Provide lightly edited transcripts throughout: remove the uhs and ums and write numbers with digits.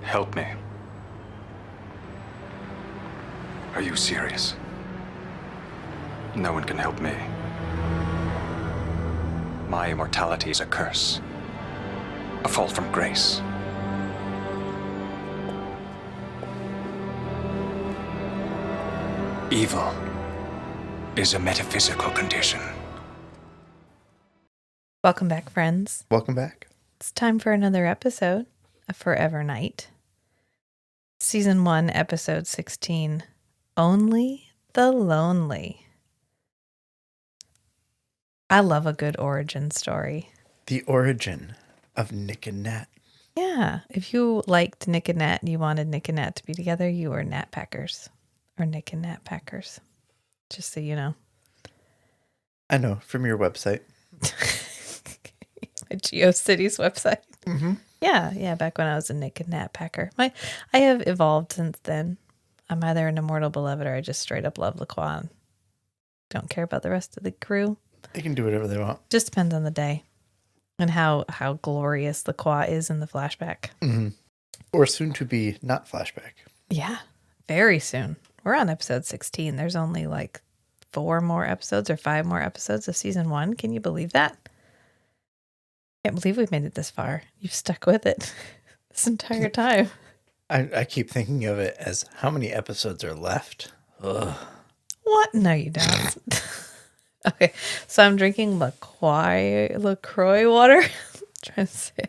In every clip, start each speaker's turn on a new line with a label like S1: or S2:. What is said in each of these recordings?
S1: Help me. Are you serious? No one can help me. My immortality is a curse. A fall from grace. Evil is a metaphysical condition.
S2: Welcome back, friends.
S3: Welcome back.
S2: It's time for another episode of Forever Night. Season 1, episode 16. Only the Lonely. I love a good origin story.
S3: The origin of Nick and Nat.
S2: Yeah. If you liked Nick and Nat and you wanted Nick and Nat to be together, you were Nat Packers. Or Nick and Nat Packers. Just so you know.
S3: I know, from your website.
S2: My GeoCities website.
S3: Mm-hmm.
S2: Yeah, back when I was a Nick and Nat Packer. I have evolved since then. I'm either an immortal beloved or I just straight up love LaCroix and don't care about the rest of the crew.
S3: They can do whatever they want.
S2: Just depends on the day and how glorious LaCroix is in the flashback.
S3: Mm-hmm. Or soon to be not flashback.
S2: Yeah, very soon. We're on episode 16. There's only like 4 more episodes or 5 more episodes of season 1. Can you believe that? Can't believe we've made it this far. You've stuck with it this entire time.
S3: I keep thinking of it as how many episodes are left. Ugh.
S2: What? No, you don't. Okay, so I'm drinking LaCroix water. Trying to say,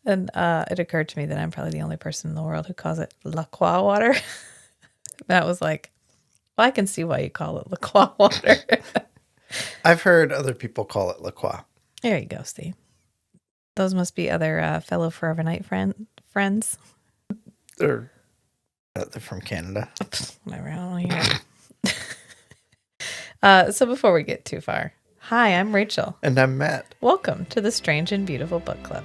S2: and it occurred to me that I'm probably the only person in the world who calls it LaCroix water. That was like, well, I can see why you call it LaCroix water.
S3: I've heard other people call it LaCroix.
S2: There you go, Steve. Those must be other fellow Forever Night friends.
S3: They're from Canada.
S2: Whatever, I don't hear. So before we get too far, hi, I'm Rachel.
S3: And I'm Matt.
S2: Welcome to the Strange and Beautiful Book Club.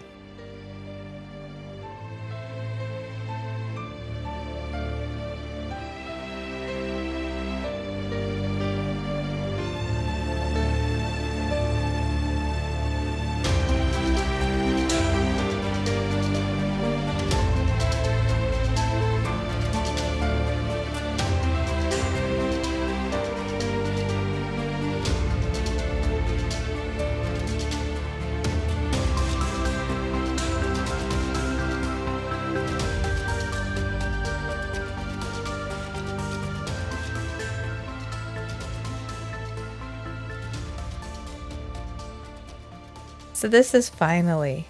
S2: So this is finally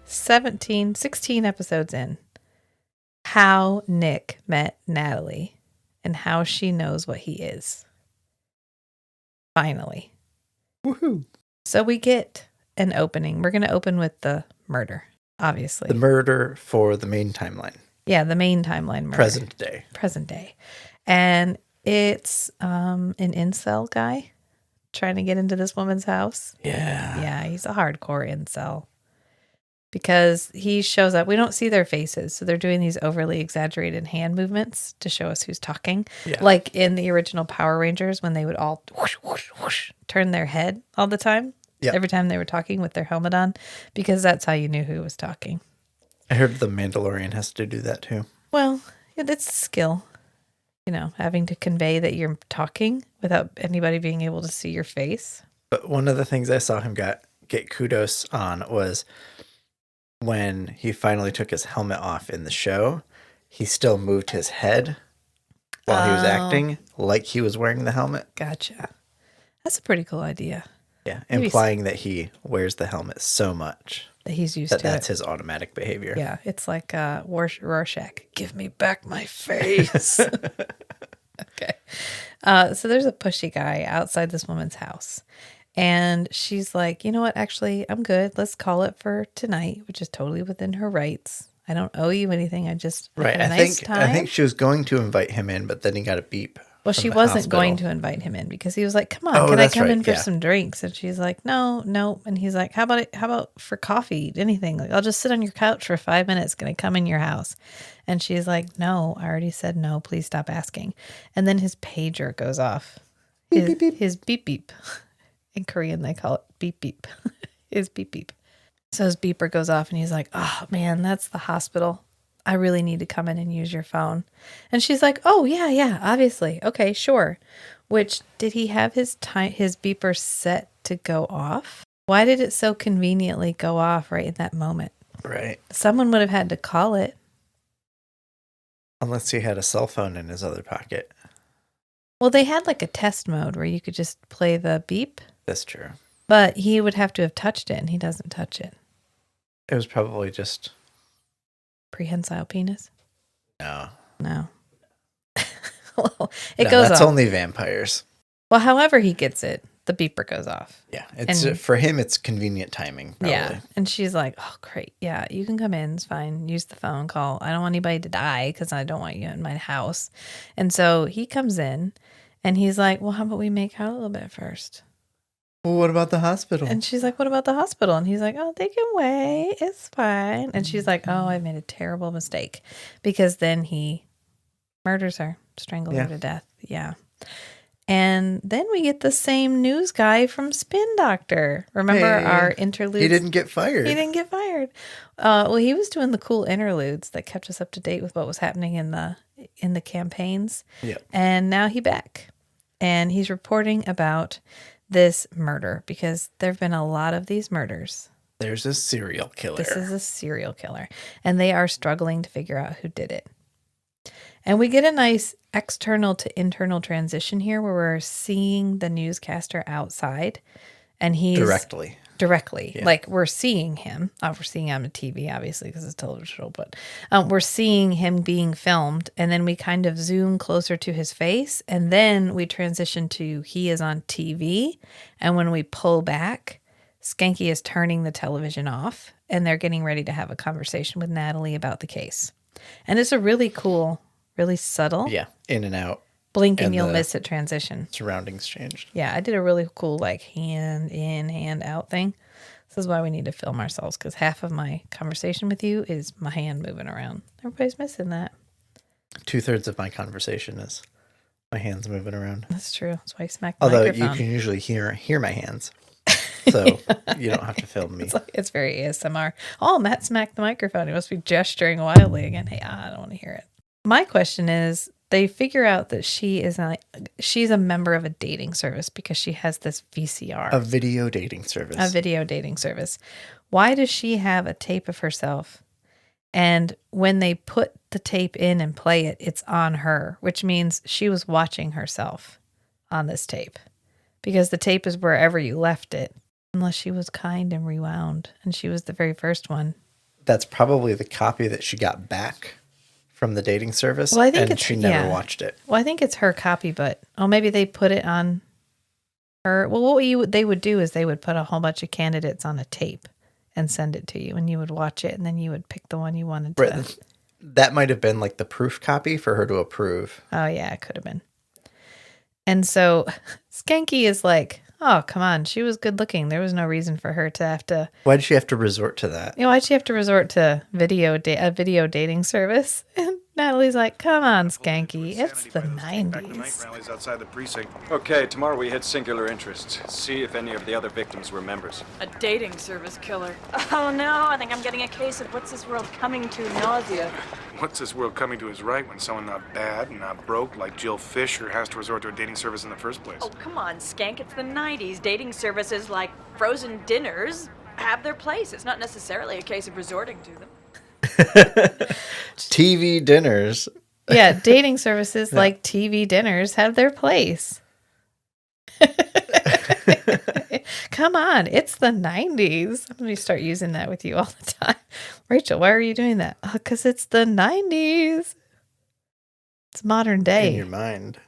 S2: 16 episodes in. How Nick met Natalie and how she knows what he is. Finally.
S3: Woohoo.
S2: So we get an opening. We're going to open with the murder, obviously.
S3: The murder for the main timeline.
S2: Yeah, the main timeline murder. Present day. And it's an incel guy trying to get into this woman's house. Yeah, he's a hardcore incel. Because he shows up. We don't see their faces. So they're doing these overly exaggerated hand movements to show us who's talking. Yeah. Like in the original Power Rangers when they would all whoosh, whoosh, whoosh, turn their head all the time. Yep. Every time they were talking with their helmet on. Because that's how you knew who was talking.
S3: I heard the Mandalorian has to do that too.
S2: Well, it's a skill. You know, having to convey that you're talking without anybody being able to see your face.
S3: But one of the things I saw him get kudos on was when he finally took his helmet off in the show, he still moved his head while he was acting like he was wearing the helmet.
S2: Gotcha. That's a pretty cool idea.
S3: Yeah, implying that he wears the helmet so much
S2: that he's used to
S3: that's his automatic behavior.
S2: Yeah, it's like Rorschach. Give me back my face. Okay. So there's a pushy guy outside this woman's house. And she's like, you know what? Actually, I'm good. Let's call it for tonight, which is totally within her rights. I don't owe you anything. I just had a nice time.
S3: I think she was going to invite him in, but then he got a beep.
S2: Well, she wasn't going to invite him in because he was like, come on, can I come in for some drinks? And she's like, no. And he's like, how about for coffee? Anything. Like, I'll just sit on your couch for 5 minutes. Can I come in your house? And she's like, no, I already said no. Please stop asking. And then his pager goes off. His beep beep. In Korean, they call it beep beep. His beep beep. So his beeper goes off and he's like, oh man, that's the hospital. I really need to come in and use your phone. And she's like, oh, yeah, obviously. Okay, sure. Which, did he have his beeper set to go off? Why did it so conveniently go off right in that moment?
S3: Right.
S2: Someone would have had to call it.
S3: Unless he had a cell phone in his other pocket.
S2: Well, they had like a test mode where you could just play the beep.
S3: That's true.
S2: But he would have to have touched it, and he doesn't touch it.
S3: It was probably just...
S2: Prehensile penis?
S3: No.
S2: Well, it goes
S3: that's
S2: off.
S3: only vampires.
S2: Well, however he gets it, the beeper goes off.
S3: Yeah, for him, it's convenient timing, probably.
S2: Yeah, and she's like, oh, great. Yeah, you can come in. It's fine. Use the phone call. I don't want anybody to die because I don't want you in my house. And so he comes in, and he's like, well, how about we make out a little bit first?
S3: Well, what about the hospital?
S2: And she's like, what about the hospital? And he's like, oh, they can wait. It's fine. And she's like, oh, I made a terrible mistake. Because then he murders her, strangles her to death. Yeah. And then we get the same news guy from Spin Doctor. Remember our interludes?
S3: He didn't get fired.
S2: Well, he was doing the cool interludes that kept us up to date with what was happening in the campaigns.
S3: Yeah.
S2: And now he's back. And he's reporting about this murder because there have been a lot of these murders.
S3: There's a serial killer.
S2: This is a serial killer. And they are struggling to figure out who did it. And we get a nice external to internal transition here where we're seeing the newscaster outside and he's directly. Yeah. Like we're seeing him. We're seeing him on TV, obviously, because it's a television show, but we're seeing him being filmed. And then we kind of zoom closer to his face. And then we transition to he is on TV. And when we pull back, Skanky is turning the television off and they're getting ready to have a conversation with Natalie about the case. And it's a really cool, really subtle.
S3: Yeah, in and out.
S2: Blink and you'll miss it transition.
S3: Surroundings changed.
S2: Yeah, I did a really cool like hand in, hand out thing. This is why we need to film ourselves because half of my conversation with you is my hand moving around. Everybody's missing that.
S3: 2/3 of my conversation is my hands moving around.
S2: That's true. That's why I smack the
S3: microphone.
S2: microphone.
S3: You can usually hear my hands. So you don't have to film me.
S2: It's very ASMR. Oh, Matt smacked the microphone. He must be gesturing wildly again. Hey, I don't want to hear it. My question is, they figure out that she's a member of a dating service because she has this VCR.
S3: A video dating service.
S2: Why does she have a tape of herself? And when they put the tape in and play it, it's on her, which means she was watching herself on this tape because the tape is wherever you left it, unless she was kind and rewound. And she was the very first one.
S3: That's probably the copy that she got back from the dating service,
S2: well, I think
S3: she never watched it.
S2: Well, I think it's her copy, but maybe they put it on her. Well, what they would do is they would put a whole bunch of candidates on a tape and send it to you, and you would watch it, and then you would pick the one you wanted to.
S3: Right. That might have been like the proof copy for her to approve.
S2: Oh, yeah, it could have been. And so Skanky is like, oh, come on. She was good looking. There was no reason for her to have to.
S3: Why did she have to resort to that?
S2: Why'd she have to resort to a video dating service? And Natalie's like, come on, Skanky. It's the 90s.
S1: Rallies outside the precinct. Okay, tomorrow we hit singular interest. See if any of the other victims were members.
S4: A dating service killer. Oh, no. I think I'm getting a case of what's this world coming to nausea.
S5: What's this world coming to is right when someone not bad and not broke like Jill Fisher has to resort to a dating service in the first place.
S4: Oh, come on, Skank. It's the 90s. Dating services like frozen dinners have their place. It's not necessarily a case of resorting to them.
S3: TV dinners.
S2: Yeah, dating services like TV dinners have their place. Come on, it's the 90s. I'm going to start using that with you all the time. Rachel, why are you doing that? Because it's the 90s. It's modern day.
S3: In your mind.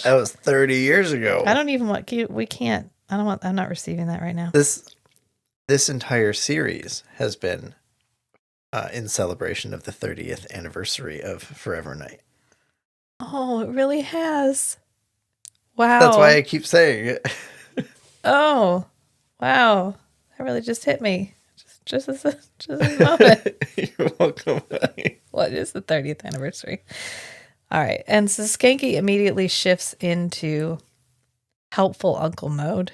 S3: That was 30 years ago.
S2: I don't even want, we can't, I'm not receiving that right now.
S3: This entire series has been in celebration of the 30th anniversary of Forever Night.
S2: Oh, it really has. Wow.
S3: That's why I keep saying it.
S2: Oh, wow. That really just hit me. Just as a moment.
S3: You're welcome.
S2: What is the 30th anniversary? All right. And so Skanky immediately shifts into helpful uncle mode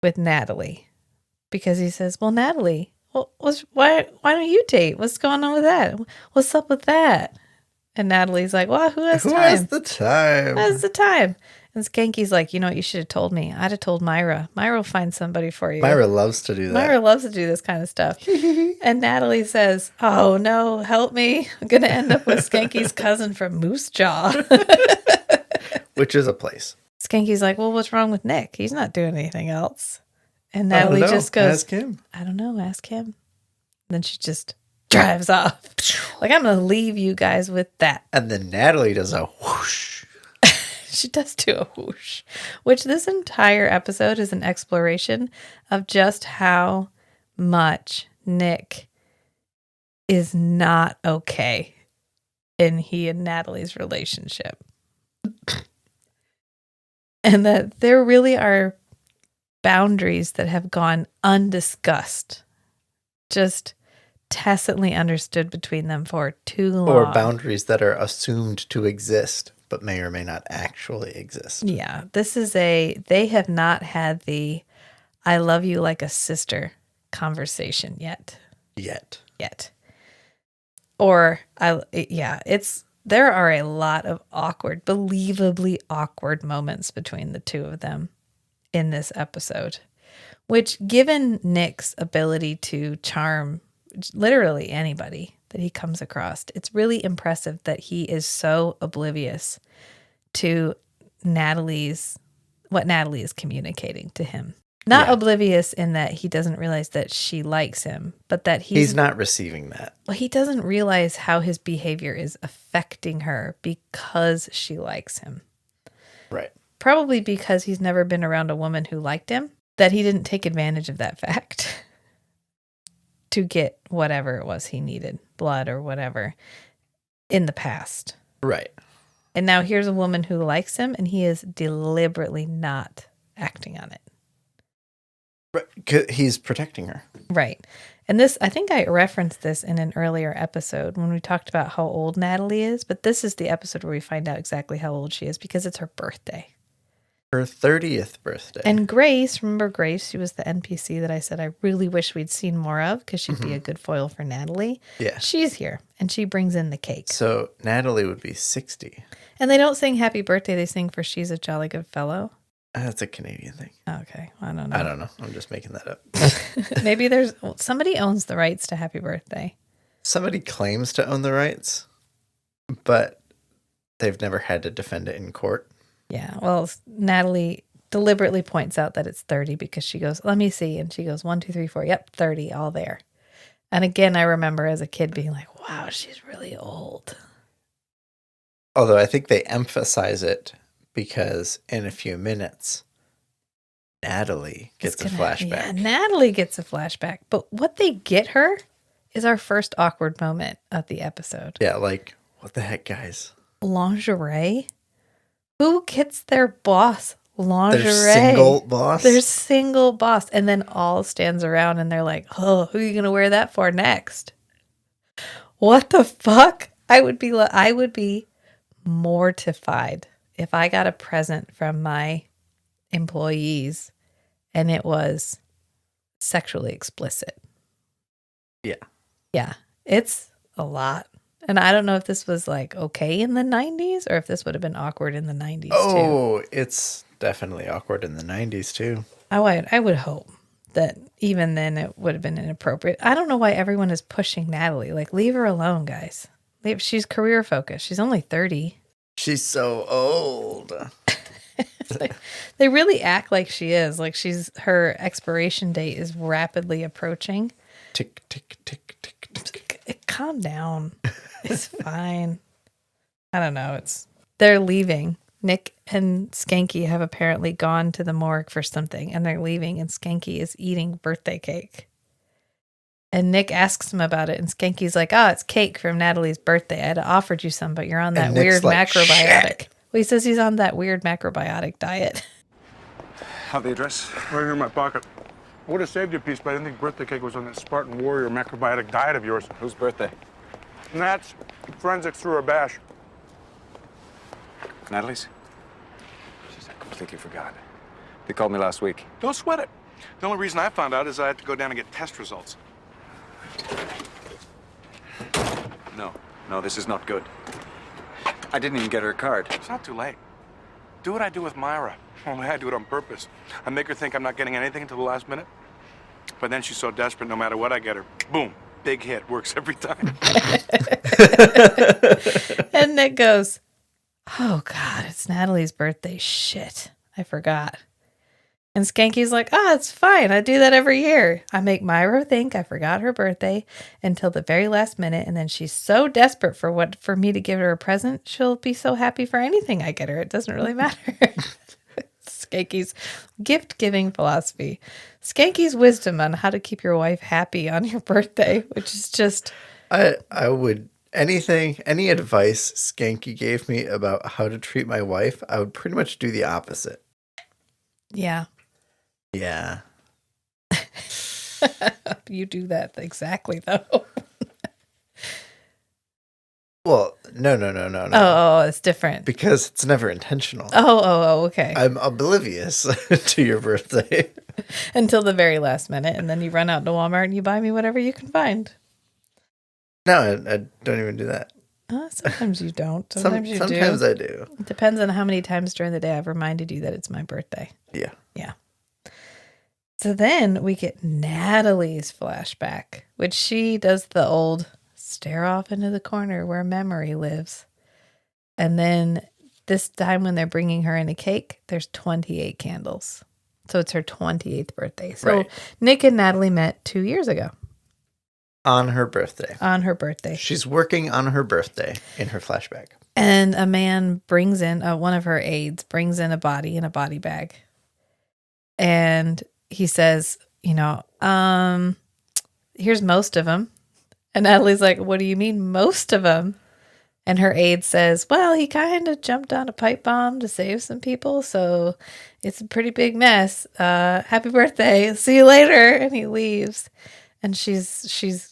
S2: with Natalie because he says, well, Natalie, well, why don't you date? What's going on with that? What's up with that? And Natalie's like, well, who has time?
S3: Who has the time?
S2: Who has the time? And Skanky's like, you know what, you should have told me. I'd have told Myra. Myra will find somebody for you.
S3: Myra loves to do that.
S2: Myra loves to do this kind of stuff. And Natalie says, oh, no, help me. I'm going to end up with Skanky's cousin from Moose Jaw.
S3: Which is a place.
S2: Skanky's like, well, what's wrong with Nick? He's not doing anything else. And Natalie just goes,
S3: ask him.
S2: I don't know, ask him. And then she just drives off. Like, I'm going to leave you guys with that.
S3: And then Natalie does a whoosh.
S2: She does do a whoosh, which this entire episode is an exploration of just how much Nick is not okay in he and Natalie's relationship. And that there really are boundaries that have gone undiscussed, just tacitly understood between them for too long.
S3: Or boundaries that are assumed to exist, but may or may not actually exist.
S2: Yeah, they have not had the I love you like a sister conversation yet. Or, there are a lot of believably awkward moments between the two of them in this episode, which, given Nick's ability to charm literally anybody that he comes across, it's really impressive that he is so oblivious to what Natalie is communicating to him. Not oblivious in that he doesn't realize that she likes him, but that he's
S3: not receiving that.
S2: Well, he doesn't realize how his behavior is affecting her because she likes him.
S3: Right.
S2: Probably because he's never been around a woman who liked him, that he didn't take advantage of that fact to get whatever it was he needed, blood or whatever, in the past.
S3: Right.
S2: And now here's a woman who likes him, and he is deliberately not acting on it.
S3: Right. He's protecting her.
S2: Right. And this, I think I referenced this in an earlier episode when we talked about how old Natalie is, but this is the episode where we find out exactly how old she is because it's her birthday.
S3: Her 30th birthday.
S2: And Grace, remember Grace? She was the NPC that I said I really wish we'd seen more of because she'd be a good foil for Natalie.
S3: Yeah.
S2: She's here, and she brings in the cake.
S3: So Natalie would be 60.
S2: And they don't sing happy birthday. They sing for She's a Jolly Good Fellow.
S3: That's a Canadian thing.
S2: Okay. I don't know.
S3: I'm just making that up.
S2: Maybe somebody owns the rights to happy birthday.
S3: Somebody claims to own the rights, but they've never had to defend it in court.
S2: Yeah, well, Natalie deliberately points out that it's 30 because she goes, let me see. And she goes, 1, 2, 3, 4. Yep, 30, all there. And again, I remember as a kid being like, wow, she's really old.
S3: Although I think they emphasize it because in a few minutes, Natalie gets a flashback.
S2: Yeah, Natalie gets a flashback. But what they get her is our first awkward moment of the episode.
S3: Yeah, like, what the heck, guys?
S2: Lingerie? Who gets their boss lingerie?
S3: Their single boss?
S2: Their single boss. And then all stands around and they're like, oh, who are you going to wear that for next? What the fuck? I would be mortified if I got a present from my employees and it was sexually explicit.
S3: Yeah.
S2: Yeah. It's a lot. And I don't know if this was like okay in the 90s or if this would have been awkward in the 90s too.
S3: Oh, it's definitely awkward in the 90s too.
S2: I would hope that even then it would have been inappropriate. I don't know why everyone is pushing Natalie. Like, leave her alone, guys. She's career focused. She's only 30.
S3: She's so old.
S2: They really act like she is. Like her expiration date is rapidly approaching.
S3: Tick, tick, tick, tick, tick.
S2: Calm down. It's fine. I don't know. They're leaving. Nick and Skanky have apparently gone to the morgue for something, and they're leaving, and Skanky is eating birthday cake. And Nick asks him about it, and Skanky's like, it's cake from Natalie's birthday. I had offered you some, but you're on that weird macrobiotic. Shit. Well, he says he's on that weird macrobiotic diet.
S1: Have the address?
S5: Right here in my pocket. I would have saved you a piece, but I didn't think birthday cake was on that Spartan warrior macrobiotic diet of yours.
S1: Whose birthday?
S5: Nat's. Forensics threw her bash.
S1: Natalie's? Jeez, I completely forgot. They called me last week.
S5: Don't sweat it. The only reason I found out is I had to go down and get test results.
S1: No, this is not good. I didn't even get her card.
S5: It's not too late. Do what I do with Myra. Only I do it on purpose. I make her think I'm not getting anything until the last minute. But then she's so desperate, no matter what I get her, boom, big hit. Works every time.
S2: And Nick goes, oh, God, it's Natalie's birthday. Shit, I forgot. And Skanky's like, it's fine. I do that every year. I make Myra think I forgot her birthday until the very last minute. And then she's so desperate for me to give her a present. She'll be so happy for anything I get her. It doesn't really matter. Skanky's gift-giving philosophy. Skanky's wisdom on how to keep your wife happy on your birthday, which is just...
S3: I would... Any advice Skanky gave me about how to treat my wife, I would pretty much do the opposite.
S2: Yeah.
S3: Yeah.
S2: You do that exactly, though.
S3: Well, no.
S2: Oh, it's different.
S3: Because it's never intentional.
S2: Oh, okay.
S3: I'm oblivious to your birthday.
S2: Until the very last minute, and then you run out to Walmart and you buy me whatever you can find.
S3: No, I don't even do that.
S2: Sometimes you don't. Sometimes you do.
S3: Sometimes I do.
S2: It depends on how many times during the day I've reminded you that it's my birthday.
S3: Yeah.
S2: Yeah. So then we get Natalie's flashback, which she does the old stare off into the corner where memory lives. And then this time when they're bringing her in a cake, there's 28 candles. So it's her 28th birthday. So
S3: right.
S2: Nick and Natalie met 2 years ago.
S3: On her birthday.
S2: On her birthday.
S3: She's working on her birthday in her flashback.
S2: And a man brings in, one of her aides brings in a body bag. And he says, here's most of them. And Natalie's like, what do you mean most of them? And her aide says, well, he kind of jumped on a pipe bomb to save some people. So it's a pretty big mess. Happy birthday. See you later. And he leaves. And she's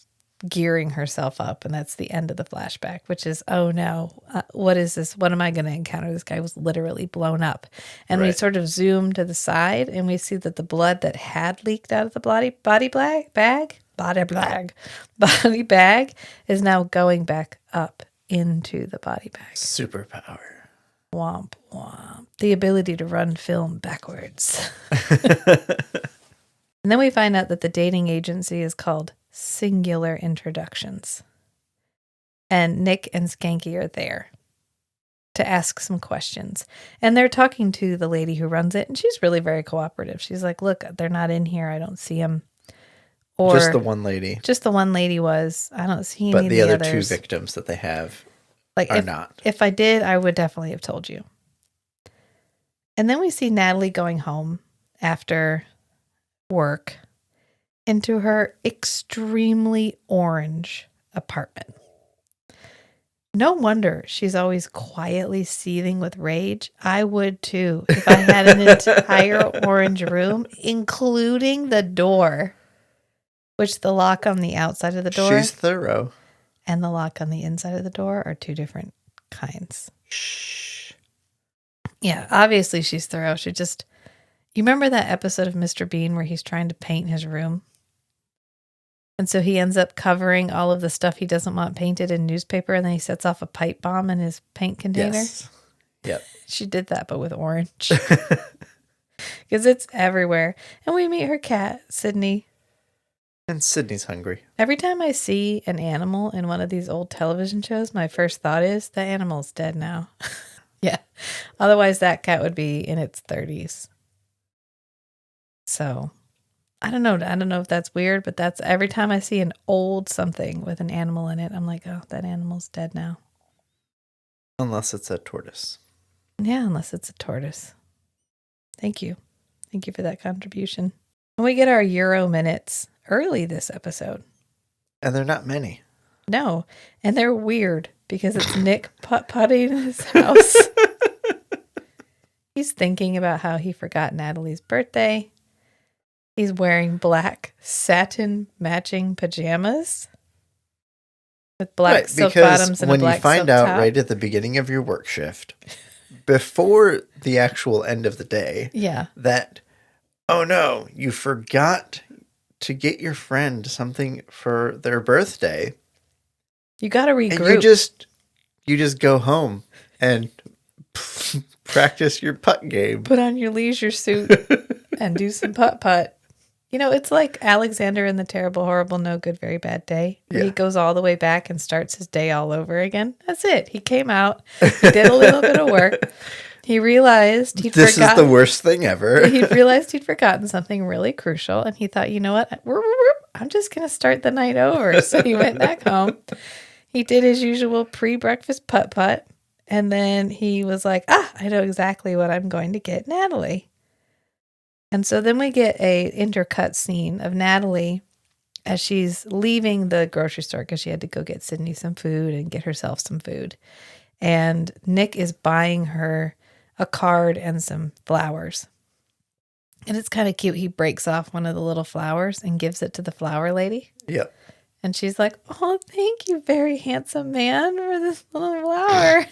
S2: gearing herself up. And that's the end of the flashback, which is, oh no, what is this? What am I going to encounter? This guy was literally blown up. And we sort of zoom to the side and we see that the blood that had leaked out of the body bag is now going back up into the body bag.
S3: Superpower.
S2: Womp womp. The ability to run film backwards. And then we find out that the dating agency is called Singular Introductions. And Nick and Skanky are there to ask some questions. And they're talking to the lady who runs it, and she's really very cooperative. She's like, look, they're not in here. I don't see them. Or
S3: just the one lady.
S2: Just the one lady was. I don't see any
S3: but
S2: of
S3: the other
S2: others.
S3: two victims that they have
S2: are
S3: not.
S2: If I did, I would definitely have told you. And then we see Natalie going home after work into her extremely orange apartment. No wonder she's always quietly seething with rage. I would too if I had an entire orange room, including the door, which the lock on the outside of the door.
S3: She's thorough.
S2: And the lock on the inside of the door are two different kinds.
S3: Shh.
S2: Yeah, obviously she's thorough. You remember that episode of Mr. Bean where he's trying to paint his room? And so he ends up covering all of the stuff he doesn't want painted in newspaper, and then he sets off a pipe bomb in his paint container.
S3: Yes. Yep.
S2: She did that, but with orange. Because it's everywhere. And we meet her cat, Sydney.
S3: And Sydney's hungry.
S2: Every time I see an animal in one of these old television shows, my first thought is, that animal's dead now. Yeah. Otherwise, that cat would be in its 30s. So... I don't know if that's weird, but that's every time I see an old something with an animal in it, I'm like, oh, that animal's dead now.
S3: Unless it's a tortoise.
S2: Yeah, unless it's a tortoise. Thank you. Thank you for that contribution. And we get our Euro minutes early this episode.
S3: And they're not many.
S2: No. And they're weird because it's Nick putt-putting in his house. He's thinking about how he forgot Natalie's birthday. He's wearing black satin matching pajamas with black silk bottoms and a black silk top.
S3: When you find out right at the beginning of your work shift, before the actual end of the day, that, oh no, you forgot to get your friend something for their birthday,
S2: You got to
S3: And
S2: regroup.
S3: you just go home and practice your putt game.
S2: Put on your leisure suit and do some putt-putt. It's like Alexander in the Terrible, Horrible, No Good, Very Bad Day, where he goes all the way back and starts his day all over again. That's it. He came out, he did a little bit of work. He realized
S3: This is the worst thing ever.
S2: He realized he'd forgotten something really crucial, and he thought, you know what? I'm just going to start the night over. So he went back home. He did his usual pre-breakfast putt-putt, and then he was like, I know exactly what I'm going to get Natalie. And so then we get a intercut scene of Natalie as she's leaving the grocery store because she had to go get Sydney some food and get herself some food. And Nick is buying her a card and some flowers. And it's kind of cute. He breaks off one of the little flowers and gives it to the flower lady.
S3: Yep.
S2: And she's like, oh, thank you, very handsome man, for this little flower.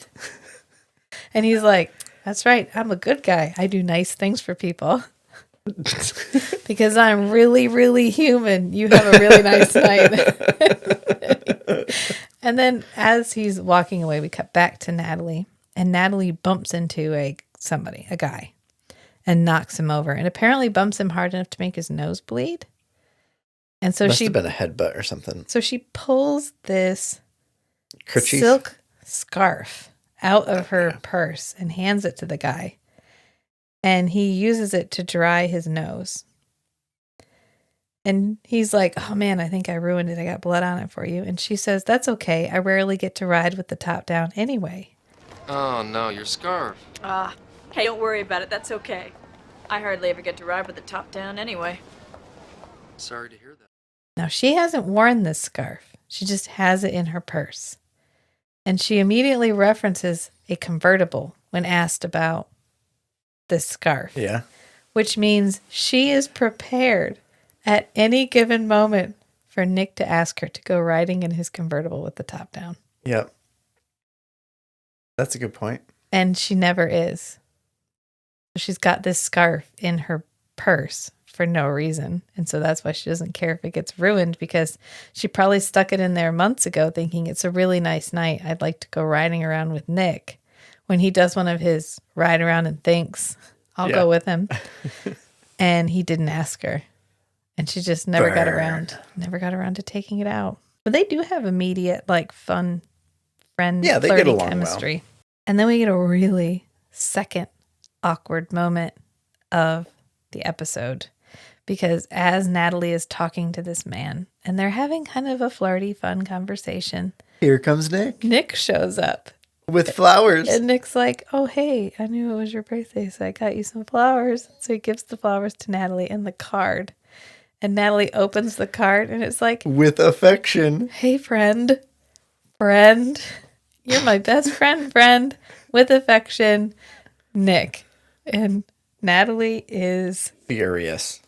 S2: And he's like, that's right. I'm a good guy. I do nice things for people. Because I'm really, really human. You have a really nice night. And then as he's walking away, we cut back to Natalie. And Natalie bumps into a guy, and knocks him over. And apparently bumps him hard enough to make his nose bleed. And so
S3: Must have been a headbutt or something.
S2: So she pulls this
S3: kerchief,
S2: silk scarf out of her purse and hands it to the guy. And he uses it to dry his nose. And he's like, oh man, I think I ruined it. I got blood on it for you. And she says, that's okay. I rarely get to ride with the top down anyway.
S6: Oh no, your scarf.
S4: Hey, don't worry about it. That's okay. I hardly ever get to ride with the top down anyway.
S6: Sorry to hear that.
S2: Now, she hasn't worn this scarf. She just has it in her purse. And she immediately references a convertible when asked about this scarf.
S3: Yeah.
S2: Which means she is prepared at any given moment for Nick to ask her to go riding in his convertible with the top down.
S3: Yep. That's a good point.
S2: And she never is. She's got this scarf in her purse for no reason. And so that's why she doesn't care if it gets ruined, because she probably stuck it in there months ago thinking it's a really nice night. I'd like to go riding around with Nick. When he does one of his ride around and thinks, I'll go with him. And he didn't ask her. And she just never got around to taking it out. But they do have immediate, like, fun friend flirty chemistry. Well. And then we get a really second awkward moment of the episode, because as Natalie is talking to this man and they're having kind of a flirty, fun conversation,
S3: here comes Nick.
S2: Nick shows up
S3: with flowers.
S2: And Nick's like, oh, hey, I knew it was your birthday, so I got you some flowers. So he gives the flowers to Natalie and the card. And Natalie opens the card and it's like,
S3: with affection.
S2: Hey, friend. You're my best friend. With affection, Nick. And Natalie is
S3: furious.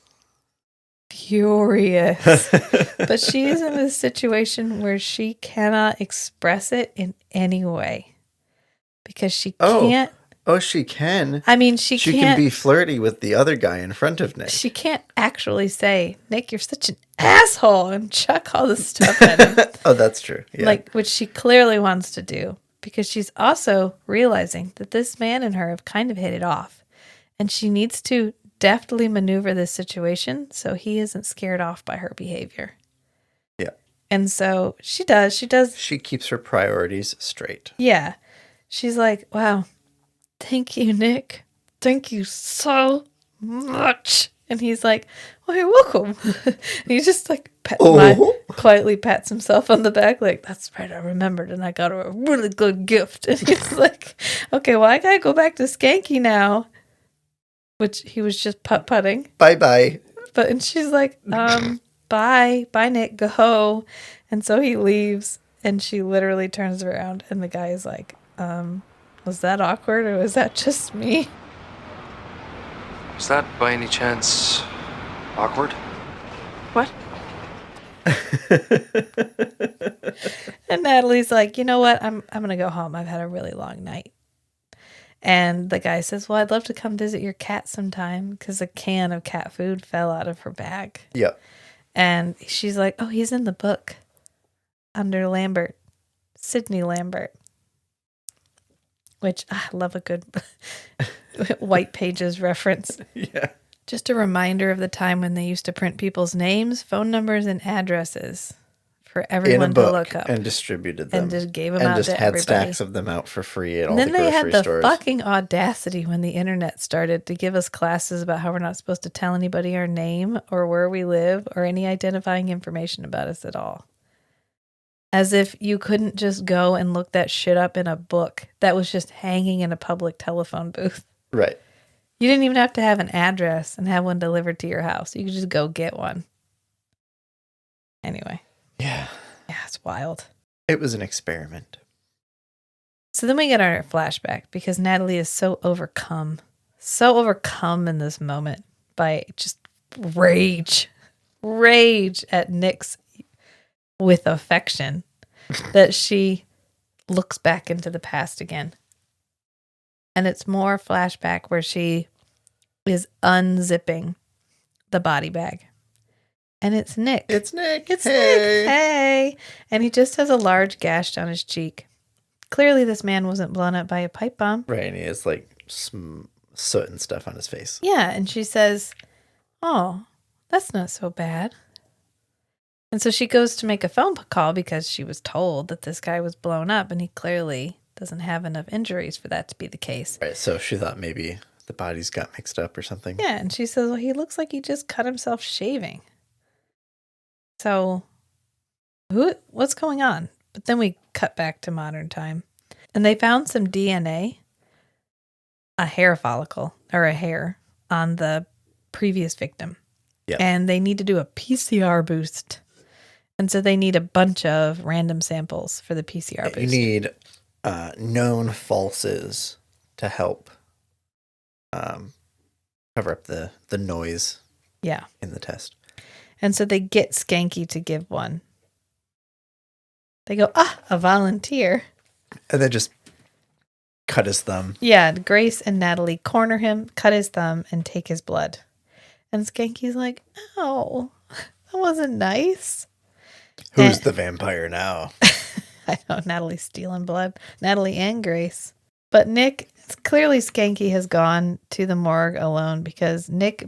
S2: But she's in a situation where she cannot express it in any way. Because she can't.
S3: Oh, she can.
S2: I mean, she can't.
S3: She can be flirty with the other guy in front of Nick.
S2: She can't actually say, Nick, you're such an asshole, and chuck all this stuff at him.
S3: Oh, that's true. Yeah.
S2: Like, which she clearly wants to do. Because she's also realizing that this man and her have kind of hit it off. And she needs to deftly maneuver this situation so he isn't scared off by her behavior.
S3: Yeah.
S2: And so she does.
S3: She keeps her priorities straight.
S2: Yeah. She's like, wow, thank you, Nick. Thank you so much. And he's like, well, you're welcome. And he just like quietly pats himself on the back like, that's right, I remembered, and I got her a really good gift. And he's like, okay, well, I gotta go back to Skanky now. Which he was just putt-putting.
S3: Bye-bye.
S2: And she's like, bye, Nick, go. And so he leaves, and she literally turns around, and the guy is like, was that awkward, or was that just me?
S6: Was that by any chance awkward?
S4: What?
S2: And Natalie's like, you know what? I'm gonna go home. I've had a really long night. And the guy says, well, I'd love to come visit your cat sometime, because a can of cat food fell out of her bag.
S3: Yep.
S2: And she's like, oh, he's in the book under Lambert. Sydney Lambert. Which I love a good White Pages reference.
S3: Yeah.
S2: Just a reminder of the time when they used to print people's names, phone numbers, and addresses for everyone to look up.
S3: And distributed them.
S2: And just gave them
S3: and
S2: out
S3: just
S2: to
S3: had
S2: everybody.
S3: stacks of them out for free at all
S2: And
S3: the
S2: then they had
S3: grocery
S2: the
S3: stores.
S2: fucking audacity when the internet started to give us classes about how we're not supposed to tell anybody our name or where we live or any identifying information about us at all. As if you couldn't just go and look that shit up in a book that was just hanging in a public telephone booth.
S3: Right.
S2: You didn't even have to have an address and have one delivered to your house. You could just go get one. Anyway.
S3: Yeah.
S2: Yeah, it's wild.
S3: It was an experiment.
S2: So then we get our flashback because Natalie is so overcome in this moment by just rage at Nick's with affection that she looks back into the past again. And it's more flashback where she is unzipping the body bag. And it's Nick.
S3: It's Nick.
S2: It's Nick. Hey. And he just has a large gash down his cheek. Clearly this man wasn't blown up by a pipe bomb.
S3: Right, and he has like some soot and stuff on his face.
S2: Yeah, and she says, "Oh, that's not so bad." And so she goes to make a phone call because she was told that this guy was blown up and he clearly doesn't have enough injuries for that to be the case.
S3: Right, so she thought maybe the bodies got mixed up or something.
S2: Yeah, and she says, well, he looks like he just cut himself shaving. So, what's going on? But then we cut back to modern time. And they found some DNA, a hair follicle, or a hair, on the previous victim.
S3: Yep.
S2: And they need to do a PCR boost. And so they need a bunch of random samples for the PCR boost.
S3: You need known falses to help cover up the noise in the test.
S2: And so they get Skanky to give one. They go, a volunteer.
S3: And then just cut his thumb.
S2: Yeah, Grace and Natalie corner him, cut his thumb, and take his blood. And Skanky's like, oh, that wasn't nice.
S3: Who's the vampire now?
S2: I know, Natalie's stealing blood. Natalie and Grace. But Nick, clearly Skanky has gone to the morgue alone because Nick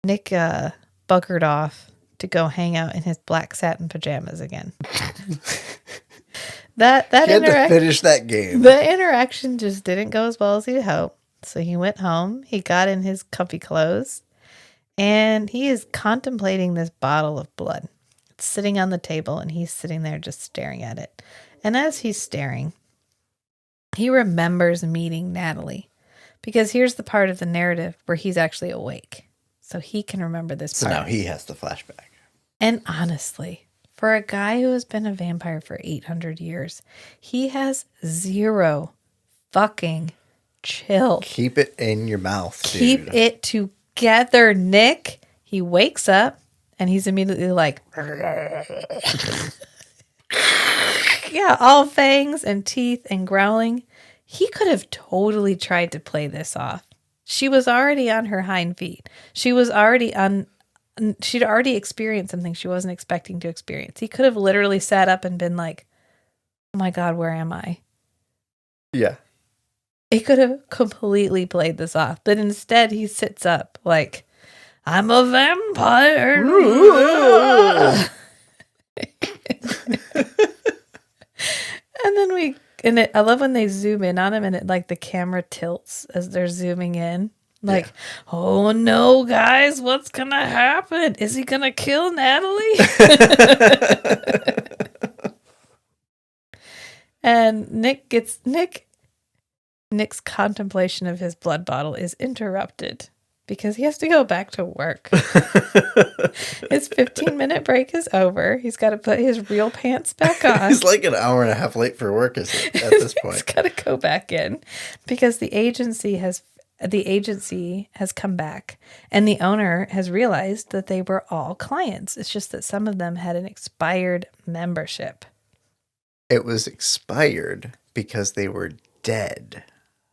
S2: buggered off to go hang out in his black satin pajamas again. That
S3: he had to finish that game.
S2: The interaction just didn't go as well as he'd hoped. So he went home. He got in his comfy clothes. And he is contemplating this bottle of blood. It's sitting on the table, and he's sitting there just staring at it. And as he's staring, he remembers meeting Natalie. Because here's the part of the narrative where he's actually awake. So he can remember this part.
S3: So now he has the flashback.
S2: And honestly, for a guy who has been a vampire for 800 years, he has zero fucking chill.
S3: Keep it in your mouth, dude.
S2: Keep it together, Nick. He wakes up and he's immediately like, yeah, all fangs and teeth and growling. He could have totally tried to play this off. She was already on her hind feet. She was already she'd already experienced something she wasn't expecting to experience. He could have literally sat up and been like, oh my God, where am I?
S3: Yeah.
S2: He could have completely played this off, but instead he sits up like, I'm a vampire. I love when they zoom in on him and it like the camera tilts as they're zooming in. Like, oh no, guys, what's gonna happen? Is he gonna kill Natalie? And Nick's contemplation of his blood bottle is interrupted because he has to go back to work. His 15-minute break is over. He's got to put his real pants back on.
S3: He's like an hour and a half late for work at this point.
S2: He's got to go back in because the agency has come back and the owner has realized that they were all clients. It's just that some of them had an expired membership.
S3: It was expired because they were dead.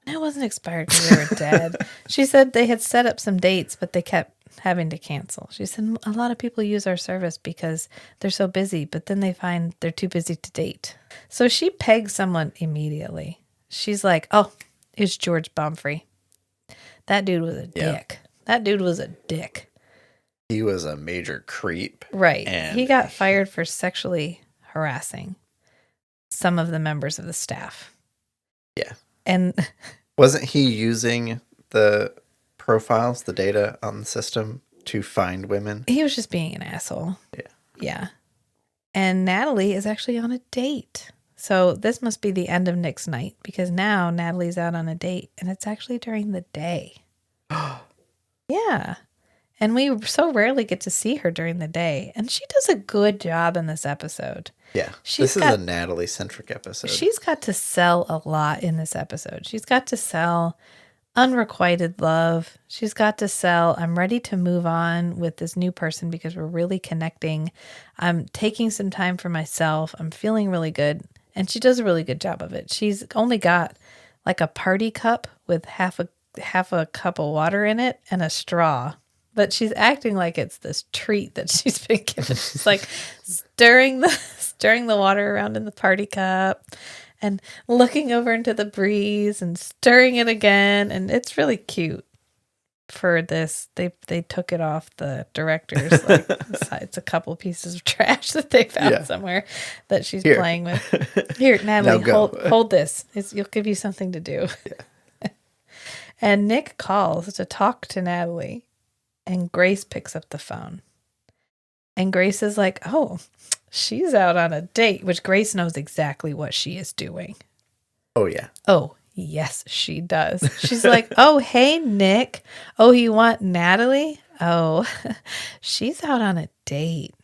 S2: It wasn't expired because they were dead. She said they had set up some dates, but they kept having to cancel. She said a lot of people use our service because they're so busy, but then they find they're too busy to date. So she pegs someone immediately. She's like, oh, it's George Bomfrey. That dude was a dick. That dude was a dick.
S3: He was a major creep.
S2: Right.
S3: And
S2: he got fired for sexually harassing some of the members of the staff.
S3: Yeah.
S2: And
S3: wasn't he using the profiles, the data on the system to find women?
S2: He was just being an asshole.
S3: Yeah.
S2: Yeah. And Natalie is actually on a date. So this must be the end of Nick's night because now Natalie's out on a date and it's actually during the day. Yeah. And we so rarely get to see her during the day. And she does a good job in this episode.
S3: Yeah. This is a Natalie-centric episode.
S2: She's got to sell a lot in this episode. She's got to sell unrequited love. She's got to sell, I'm ready to move on with this new person because we're really connecting. I'm taking some time for myself. I'm feeling really good. And she does a really good job of it. She's only got like a party cup with half a cup of water in it and a straw. But she's acting like it's this treat that she's been given. She's like stirring the water around in the party cup and looking over into the breeze and stirring it again. And it's really cute for this. They took it off the director's. Like, it's a couple pieces of trash that they found somewhere that she's playing with. Here, Natalie, hold this. You'll give you something to do. Yeah. And Nick calls to talk to Natalie. And Grace picks up the phone. And Grace is like, oh, she's out on a date, which Grace knows exactly what she is doing.
S3: Oh, yeah.
S2: Oh, yes, she does. She's like, oh, hey, Nick. Oh, you want Natalie? Oh, she's out on a date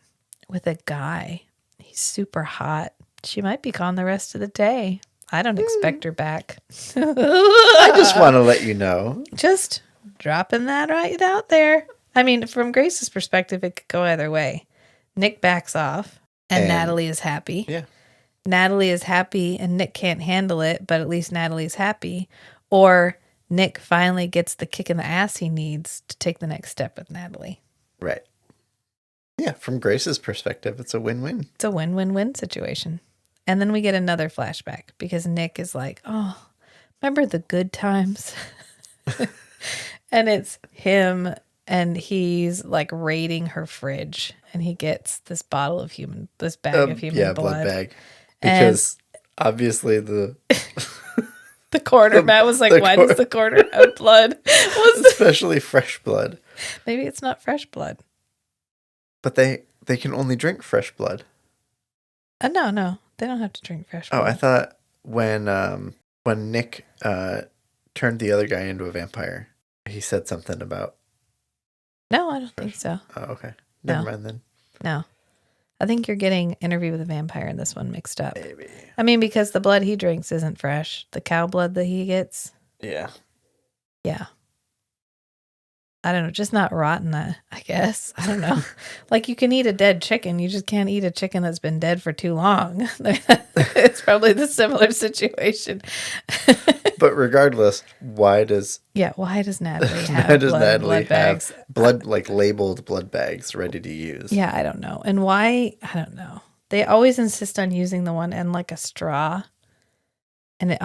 S2: with a guy. He's super hot. She might be gone the rest of the day. I don't expect her back.
S3: I just want to let you know.
S2: Just dropping that right out there. I mean, from Grace's perspective, it could go either way. Nick backs off, and Natalie is happy.
S3: Yeah.
S2: Natalie is happy, and Nick can't handle it, but at least Natalie's happy. Or Nick finally gets the kick in the ass he needs to take the next step with Natalie.
S3: Right. Yeah, from Grace's perspective, it's a win-win.
S2: It's a win-win-win situation. And then we get another flashback because Nick is like, oh, remember the good times? And it's him, and he's like raiding her fridge, and he gets this bag of human blood.
S3: Blood bag. Because obviously the
S2: coroner, Matt was like, why does the coroner have blood?
S3: Especially fresh blood.
S2: Maybe it's not fresh blood.
S3: But they can only drink fresh blood.
S2: No, they don't have to drink fresh blood.
S3: Oh, I thought when Nick turned the other guy into a vampire, he said something about...
S2: No, I don't think so.
S3: Oh, okay. Never mind then.
S2: No. I think you're getting Interview with a Vampire in this one mixed up.
S3: Maybe.
S2: I mean, because the blood he drinks isn't fresh. The cow blood that he gets.
S3: Yeah.
S2: Yeah. I don't know. Just not rotten, I guess. I don't know. Like, you can eat a dead chicken. You just can't eat a chicken that's been dead for too long. It's probably the similar situation.
S3: But regardless, why does
S2: Natalie have blood bags?
S3: Blood, like labeled blood bags ready to use?
S2: Yeah, I don't know. And why? I don't know. They always insist on using the one end like a straw. And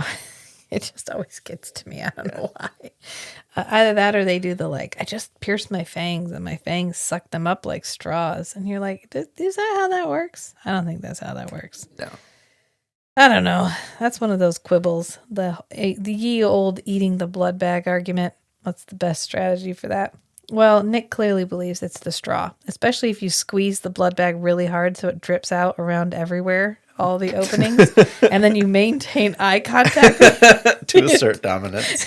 S2: it just always gets to me. I don't know why. Either that or they do the I just pierced my fangs and my fangs suck them up like straws. And you're like, is that how that works? I don't think that's how that works.
S3: No.
S2: I don't know. That's one of those quibbles. The ye old eating the blood bag argument. What's the best strategy for that? Well, Nick clearly believes it's the straw, especially if you squeeze the blood bag really hard so it drips out around everywhere, all the openings, and then you maintain eye contact.
S3: To assert dominance.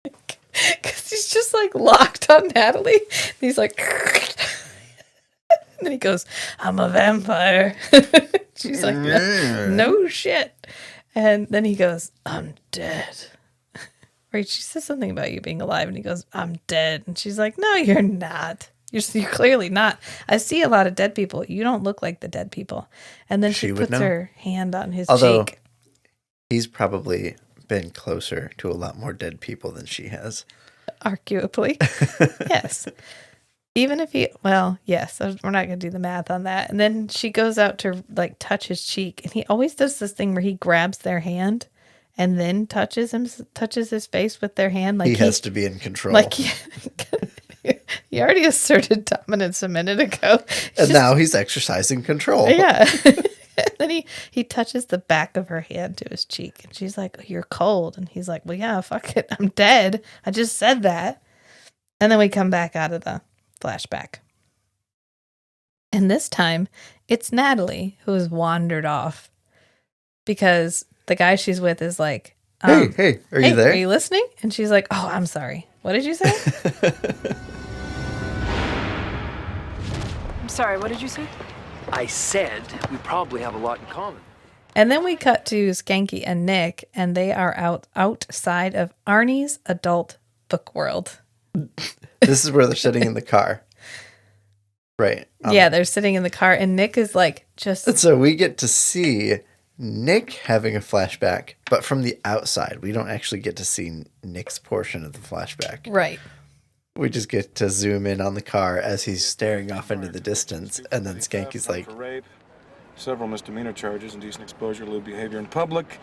S2: Because he's just locked on Natalie. He's like... And then he goes, I'm a vampire. She's like, no shit. And then he goes, I'm dead. Right? She says something about you being alive. And he goes, I'm dead. And she's like, no, you're not. You're clearly not. I see a lot of dead people. You don't look like the dead people. And then she puts her hand on his cheek.
S3: He's probably been closer to a lot more dead people than she has.
S2: Arguably. Yes. Even if he, well, yes, we're not going to do the math on that. And then she goes out to like touch his cheek, and he always does this thing where he grabs their hand and then touches his face with their hand. Like
S3: he has to be in control.
S2: Like he already asserted dominance a minute ago.
S3: And now he's exercising control.
S2: Yeah. And then he touches the back of her hand to his cheek, and she's like, oh, "You're cold." And he's like, "Well, yeah, fuck it. I'm dead. I just said that." And then we come back out of the flashback. And this time, it's Natalie who has wandered off because the guy she's with is like,
S3: hey, are you there?
S2: Are you listening? And she's like, "Oh, I'm sorry. What did you say?"
S7: I'm sorry, what did you say?
S8: I said we probably have a lot in common.
S2: And then we cut to Skanky and Nick, and they are outside of Arnie's adult book world.
S3: This is where they're sitting in the car. Right.
S2: Yeah, they're sitting in the car, and Nick is like just...
S3: And so we get to see Nick having a flashback, but from the outside. We don't actually get to see Nick's portion of the flashback.
S2: Right.
S3: We just get to zoom in on the car as he's staring off into the distance, and then Skanky's like...
S5: For rape, several misdemeanor charges, indecent exposure, lewd behavior in public.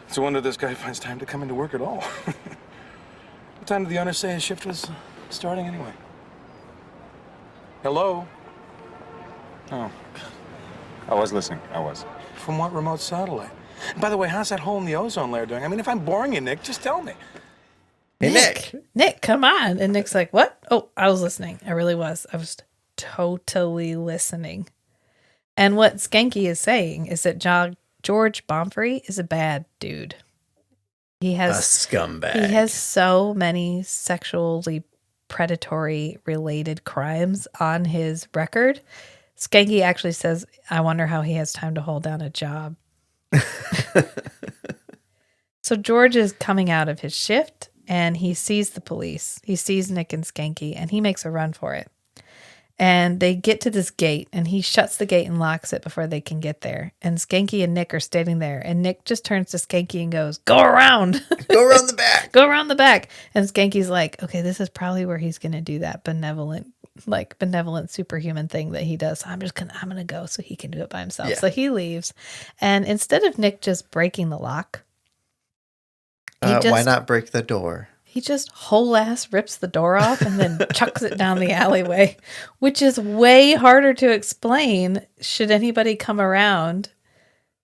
S5: It's a wonder this guy finds time to come into work at all. What time did the owner say his shift was starting anyway? Hello? Oh.
S1: I was listening. I was.
S5: From what remote satellite? And by the way, how's that hole in the ozone layer doing? I mean, if I'm boring you, Nick, just tell me.
S3: Hey,
S2: Nick, come on. And Nick's like, "What? Oh, I was listening. I really was. I was totally listening." And what Skanky is saying is that George Bomfrey is a bad dude. He has
S3: a scumbag.
S2: He has so many sexually predatory related crimes on his record. Skanky actually says, "I wonder how he has time to hold down a job." So George is coming out of his shift, and he sees the police. He sees Nick and Skanky, and he makes a run for it. And they get to this gate, and he shuts the gate and locks it before they can get there. And Skanky and Nick are standing there, and Nick just turns to Skanky and goes, "Go around."
S3: Go around the back.
S2: Go around the back. And Skanky's like, okay, this is probably where he's going to do that benevolent superhuman thing that he does. So I'm going to go so he can do it by himself.
S3: Yeah.
S2: So he leaves. And instead of Nick just breaking the lock,
S3: why not break the door?
S2: He just whole ass rips the door off and then chucks it down the alleyway, which is way harder to explain should anybody come around.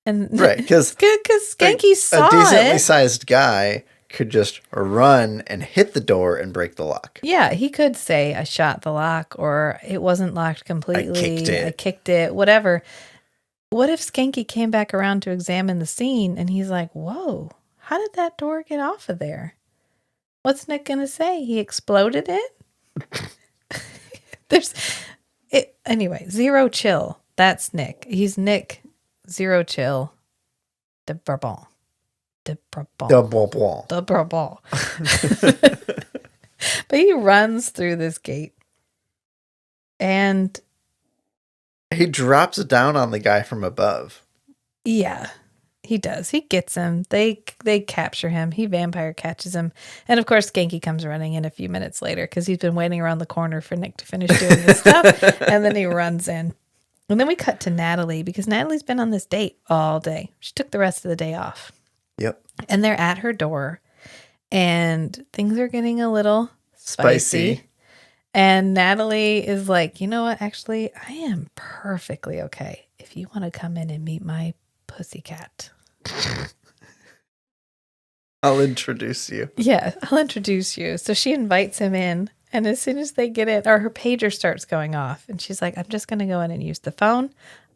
S2: And
S3: right, because
S2: Skanky saw
S3: a decently
S2: it.
S3: sized guy could just run and hit the door and break the lock.
S2: Yeah, he could say, "I shot the lock," or "It wasn't locked completely.
S3: I
S2: kicked it," whatever. What if Skanky came back around to examine the scene and he's like, "Whoa, how did that door get off of there?" What's Nick going to say? He exploded it? Anyway, zero chill. That's Nick. He's Nick, zero chill. DeBrabant. But he runs through this gate. And
S3: he drops it down on the guy from above.
S2: Yeah. He does. He gets him. They capture him. He vampire catches him. And of course, Skanky comes running in a few minutes later because he's been waiting around the corner for Nick to finish doing his stuff. And then he runs in. And then we cut to Natalie because Natalie's been on this date all day. She took the rest of the day off.
S3: Yep.
S2: And they're at her door. And things are getting a little spicy. And Natalie is like, "You know what? Actually, I am perfectly okay if you want to come in and meet my pussycat.
S3: I'll introduce you."
S2: Yeah, I'll introduce you. So she invites him in, and as soon as they get in, or her pager starts going off, and she's like, "I'm just going to go in and use the phone,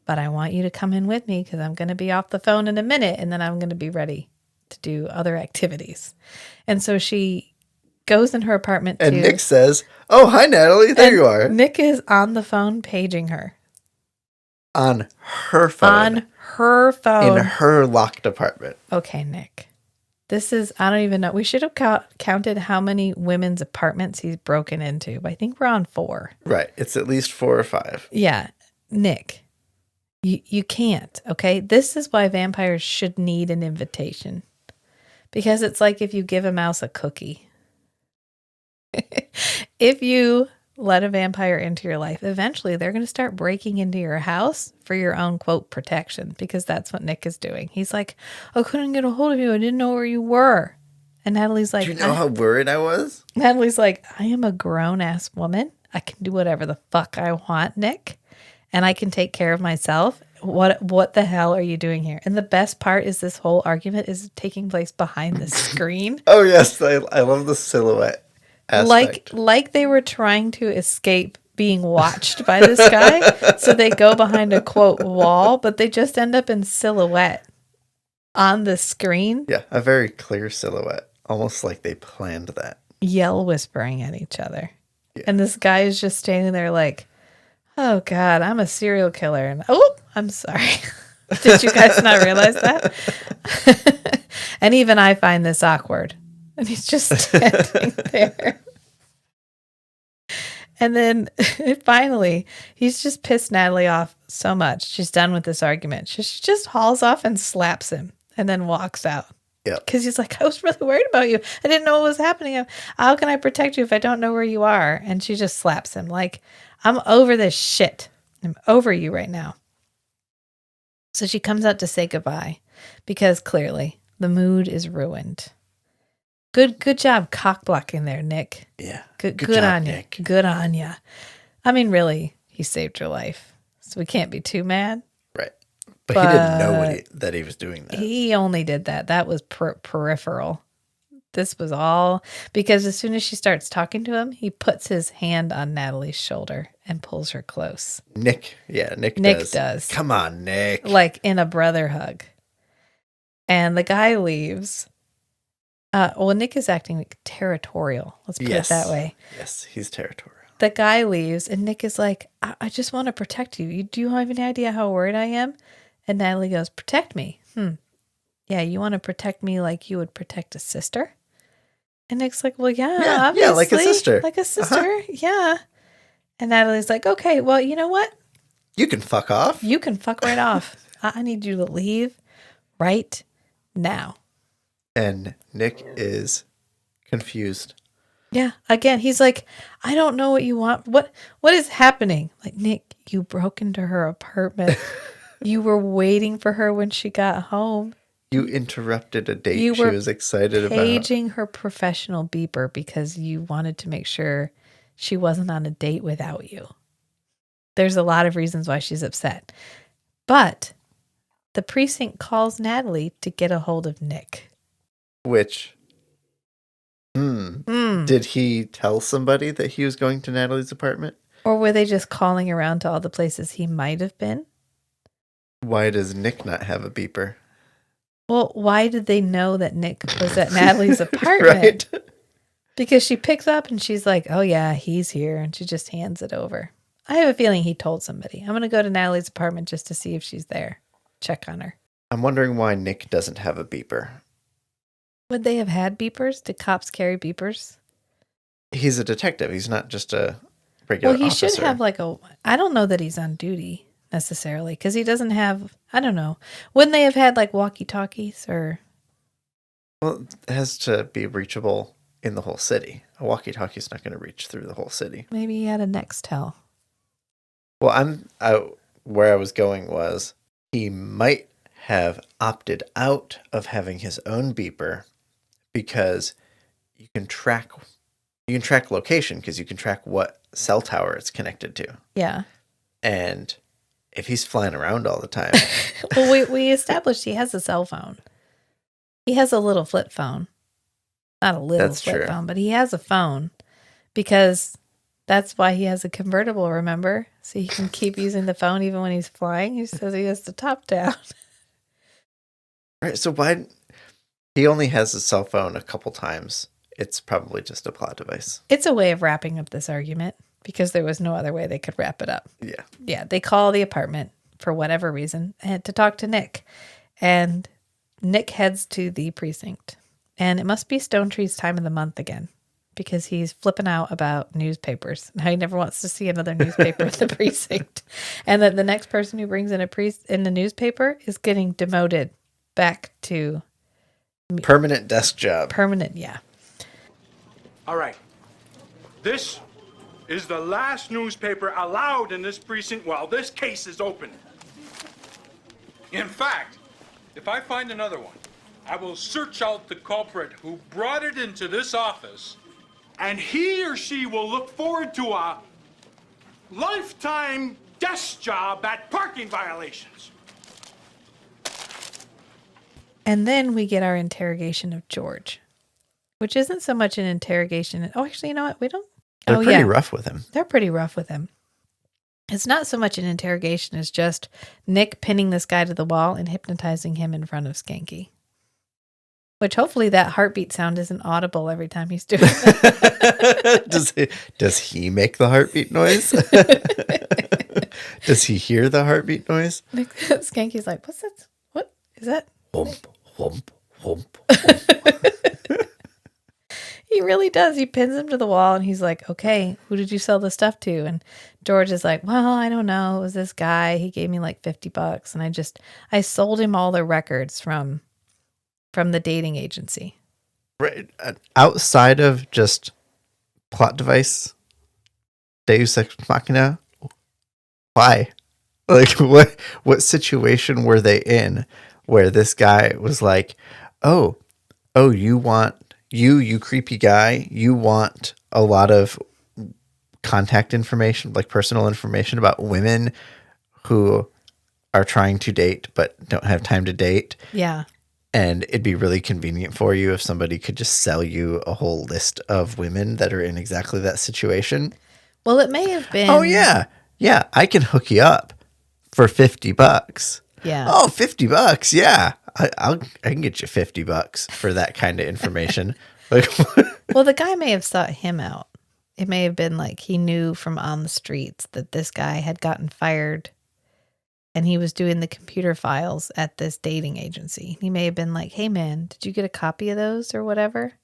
S2: but I want you to come in with me because I'm going to be off the phone in a minute, and then I'm going to be ready to do other activities." And so she goes in her apartment
S3: and Nick says, "Oh, hi, Natalie. There you are."
S2: Nick is on the phone paging her.
S3: On her phone.
S2: On her phone.
S3: In her locked apartment.
S2: Okay, Nick. This is, I don't even know. We should have counted how many women's apartments he's broken into. But I think we're on 4.
S3: Right. It's at least 4 or 5.
S2: Yeah. Nick, you can't, okay? This is why vampires should need an invitation. Because it's like if you give a mouse a cookie. If you let a vampire into your life, eventually they're going to start breaking into your house for your own, quote, protection, because that's what Nick is doing. He's like, I couldn't get a hold of you. I didn't know where you were. And Natalie's like,
S3: do you know how worried I was?
S2: Natalie's like, I am a grown-ass woman. I can do whatever the fuck I want, Nick. And I can take care of myself. What the hell are you doing here? And the best part is this whole argument is taking place behind the screen.
S3: Oh, yes. I love the silhouette aspect.
S2: Like they were trying to escape being watched by this guy. So they go behind a, quote, wall, but they just end up in silhouette on the screen.
S3: Yeah, a very clear silhouette. Almost like they planned that.
S2: Yell whispering at each other. Yeah. And this guy is just standing there like, oh, God, I'm a serial killer. And oh, I'm sorry. Did you guys not realize that? And even I find this awkward. And he's just standing there. And then finally, he's just pissed Natalie off so much. She's done with this argument. She just hauls off and slaps him and then walks out.
S3: Yeah.
S2: Because he's like, I was really worried about you. I didn't know what was happening. How can I protect you if I don't know where you are? And she just slaps him like, I'm over this shit. I'm over you right now. So she comes out to say goodbye because clearly the mood is ruined. Good job cock blocking there, Nick.
S3: Yeah.
S2: Good job, on you. Nick. Good on you. I mean, really, he saved your life. So we can't be too mad.
S3: Right. But he didn't know that he was doing that.
S2: He only did that. That was peripheral. This was all because as soon as she starts talking to him, he puts his hand on Natalie's shoulder and pulls her close.
S3: Nick does. Come on, Nick.
S2: Like in a brother hug. And the guy leaves. Well, Nick is acting like territorial. Let's put it that way.
S3: Yes, he's territorial.
S2: The guy leaves, and Nick is like, I just want to protect you. Do you have any idea how worried I am? And Natalie goes, protect me? Yeah, you want to protect me like you would protect a sister? And Nick's like, well, yeah, obviously.
S3: Yeah, like a sister.
S2: Like a sister, yeah. And Natalie's like, okay, well, you know what?
S3: You can fuck off.
S2: You can fuck right off. I need you to leave right now.
S3: And Nick is confused.
S2: Yeah. Again, he's like, I don't know what you want. What is happening? Like, Nick, you broke into her apartment. You were waiting for her when she got home.
S3: You interrupted a date she was excited about.
S2: Paging her professional beeper because you wanted to make sure she wasn't on a date without you. There's a lot of reasons why she's upset. But the precinct calls Natalie to get a hold of Nick.
S3: Which, did he tell somebody that he was going to Natalie's apartment?
S2: Or were they just calling around to all the places he might have been?
S3: Why does Nick not have a beeper?
S2: Well, why did they know that Nick was at Natalie's apartment? Right? Because she picks up and she's like, oh yeah, he's here. And she just hands it over. I have a feeling he told somebody. I'm going to go to Natalie's apartment just to see if she's there. Check on her.
S3: I'm wondering why Nick doesn't have a beeper.
S2: Would they have had beepers? Did cops carry beepers?
S3: He's a detective. He's not just a regular officer. Well, he should
S2: have I don't know that he's on duty necessarily because he doesn't have, I don't know. Wouldn't they have had like walkie-talkies or?
S3: Well, it has to be reachable in the whole city. A walkie-talkie is not going to reach through the whole city.
S2: Maybe he had a Nextel.
S3: Well, where I was going was he might have opted out of having his own beeper because you can track location because you can track what cell tower it's connected to.
S2: Yeah.
S3: And if he's flying around all the time.
S2: Well, we established he has a cell phone. He has a little flip phone. Not a little flip phone, but he has a phone because that's why he has a convertible, remember? So he can keep using the phone even when he's flying. He says he has the top down.
S3: Right, so why he only has a cell phone a couple times. It's probably just a plot device.
S2: It's a way of wrapping up this argument because there was no other way they could wrap it up.
S3: Yeah.
S2: Yeah, they call the apartment for whatever reason and to talk to Nick. And Nick heads to the precinct. And it must be Stone Tree's time of the month again because he's flipping out about newspapers. Now he never wants to see another newspaper in the precinct. And that the next person who brings in in the newspaper is getting demoted back to
S3: permanent desk job.
S2: Permanent, yeah.
S5: All right. This is the last newspaper allowed in this precinct while this case is open. In fact, if I find another one, I will search out the culprit who brought it into this office, and he or she will look forward to a lifetime desk job at parking violations.
S2: And then we get our interrogation of George, which isn't so much an interrogation. Oh, actually, you know what? We don't.
S3: They're pretty rough with him.
S2: They're pretty rough with him. It's not so much an interrogation as just Nick pinning this guy to the wall and hypnotizing him in front of Skanky. Which hopefully that heartbeat sound isn't audible every time he's doing it.
S3: Does he make the heartbeat noise? Does he hear the heartbeat noise?
S2: Skanky's like, what's that? What is that?
S3: Whomp, whomp, whomp, whomp.
S2: He really does. He pins him to the wall and he's like, okay, who did you sell the stuff to? And George is like, well, I don't know. It was this guy. He gave me like $50 and I sold him all the records from the dating agency.
S3: Right. Outside of just plot device, Deus Ex Machina, why? Like, what situation were they in where this guy was like, oh, you creepy guy, you want a lot of contact information, like personal information about women who are trying to date but don't have time to date.
S2: Yeah.
S3: And it'd be really convenient for you if somebody could just sell you a whole list of women that are in exactly that situation.
S2: Well, it may have been.
S3: Oh, yeah. Yeah, I can hook you up for $50.
S2: Yeah.
S3: Oh, $50. Yeah. I can get you $50 for that kind of information. Like,
S2: well, the guy may have sought him out. It may have been like he knew from on the streets that this guy had gotten fired and he was doing the computer files at this dating agency. He may have been like, hey, man, did you get a copy of those or whatever?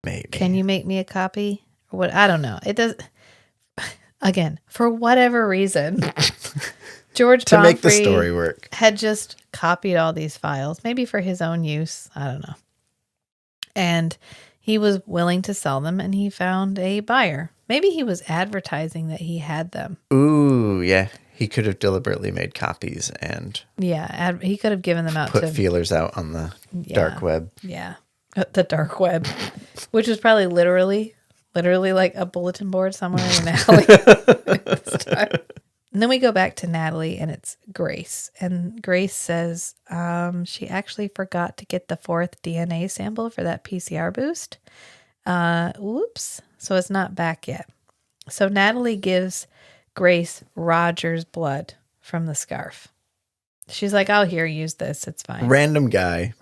S3: Maybe.
S2: Can you make me a copy? Or what? I don't know. It does. Again, for whatever reason, George
S3: to make the
S2: Bonfrey
S3: story work
S2: had just copied all these files, maybe for his own use. I don't know. And he was willing to sell them and he found a buyer. Maybe he was advertising that he had them.
S3: Ooh, yeah. He could have deliberately made copies and
S2: he could have given them out
S3: put feelers out on the dark web.
S2: Yeah, the dark web, which was probably literally like a bulletin board somewhere in an alley. And then we go back to Natalie and it's Grace. And Grace says she actually forgot to get the 4th DNA sample for that PCR boost. Whoops. So it's not back yet. So Natalie gives Grace Roger's blood from the scarf. She's like, oh, here, use this. It's fine.
S3: Random guy.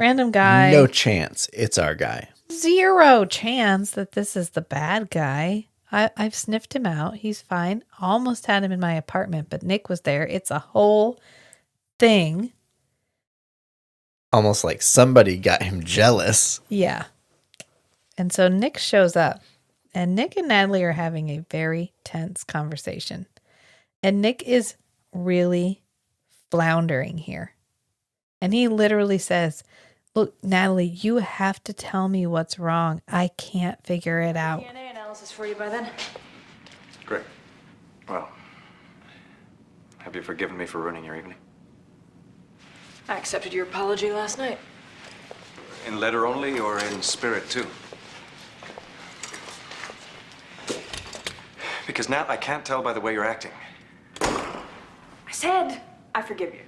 S3: No chance. It's our guy.
S2: 0 chance that this is the bad guy. I've sniffed him out. He's fine. Almost had him in my apartment, but Nick was there. It's a whole thing.
S3: Almost like somebody got him jealous.
S2: Yeah. And so Nick shows up, and Nick and Natalie are having a very tense conversation. And Nick is really floundering here. And he literally says, look, Natalie, you have to tell me what's wrong. I can't figure it out.
S4: DNA analysis for you by then.
S1: Great. Well, have you forgiven me for ruining your evening?
S4: I accepted your apology last night.
S1: In letter only or in spirit too? Because Nat, I can't tell by the way you're acting.
S4: I said I forgive you.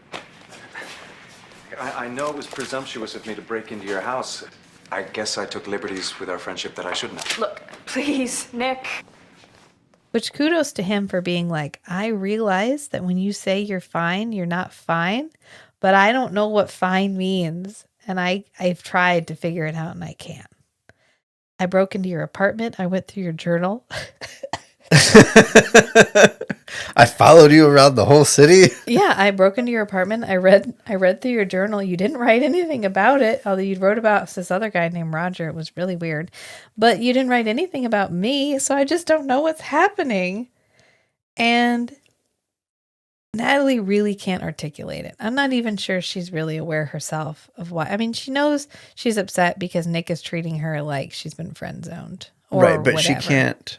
S1: I know it was presumptuous of me to break into your house. I guess I took liberties with our friendship that I shouldn't have.
S4: Look, please, Nick.
S2: Which kudos to him for being like, I realize that when you say you're fine, you're not fine, but I don't know what fine means. And I've tried to figure it out and I can't. I broke into your apartment. I went through your journal.
S3: I followed you around the whole city.
S2: Yeah, I broke into your apartment. I read through your journal. You didn't write anything about it, although you wrote about this other guy named Roger. It was really weird. But you didn't write anything about me, so I just don't know what's happening. And Natalie really can't articulate it. I'm not even sure she's really aware herself of why. I mean, she knows she's upset because Nick is treating her like she's been friend zoned.
S3: Right, but whatever. She can't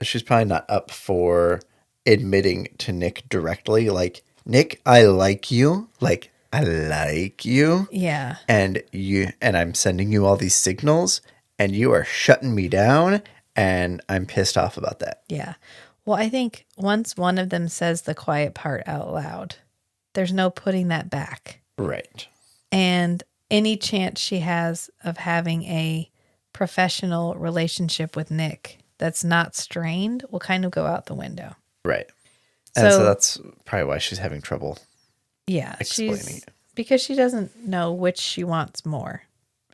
S3: she's probably not up for admitting to Nick directly, like, Nick, I like you. Like, I like you.
S2: Yeah.
S3: And I'm sending you all these signals and you are shutting me down and I'm pissed off about that.
S2: Yeah. Well, I think once one of them says the quiet part out loud, there's no putting that back.
S3: Right.
S2: And any chance she has of having a professional relationship with Nick that's not strained will kind of go out the window.
S3: Right. And so that's probably why she's having trouble explaining it.
S2: Because she doesn't know which she wants more,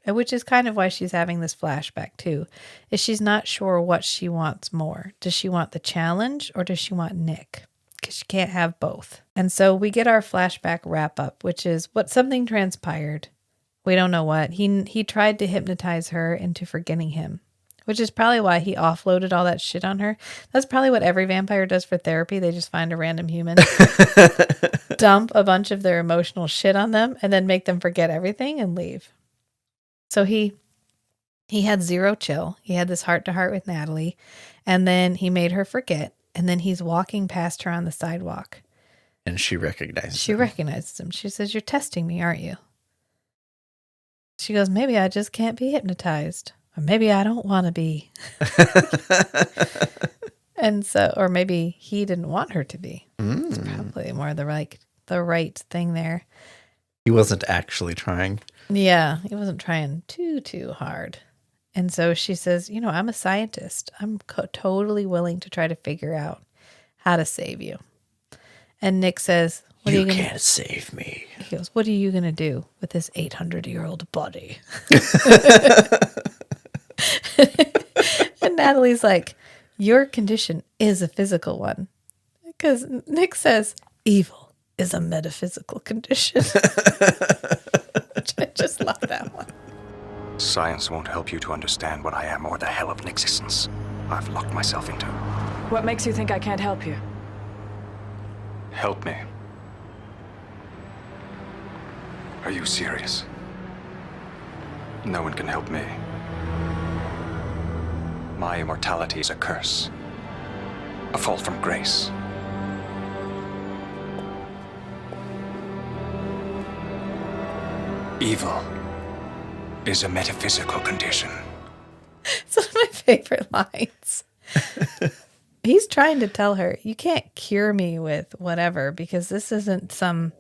S2: which is kind of why she's having this flashback too, is she's not sure what she wants more. Does she want the challenge or does she want Nick? Because she can't have both. And so we get our flashback wrap up, which is what something transpired. We don't know what. He tried to hypnotize her into forgetting him, which is probably why he offloaded all that shit on her. That's probably what every vampire does for therapy. They just find a random human, dump a bunch of their emotional shit on them, and then make them forget everything and leave. So he had zero chill. He had this heart-to-heart with Natalie, and then he made her forget, and then he's walking past her on the sidewalk.
S3: And she recognizes
S2: him. She says, "You're testing me, aren't you?" She goes, "Maybe I just can't be hypnotized. Or maybe I don't want to be." And so, or maybe he didn't want her to be. It's probably more the right thing there.
S3: He wasn't actually trying.
S2: Yeah, he wasn't trying too hard. And so she says, "I'm a scientist. I'm totally willing to try to figure out how to save you." And Nick says,
S3: You can't save me.
S2: He goes, "What are you going to do with this 800-year-old body?" And Natalie's like, "Your condition is a physical one." Because Nick says, "Evil is a metaphysical condition." Which I just love that one.
S1: Science won't help you to understand what I am or the hell of an existence I've locked myself into.
S4: What makes you think I can't help you?
S1: Help me. Are you serious? No one can help me. My immortality is a curse. A fall from grace. Evil is a metaphysical condition.
S2: It's one of my favorite lines. He's trying to tell her, you can't cure me with whatever, because this isn't some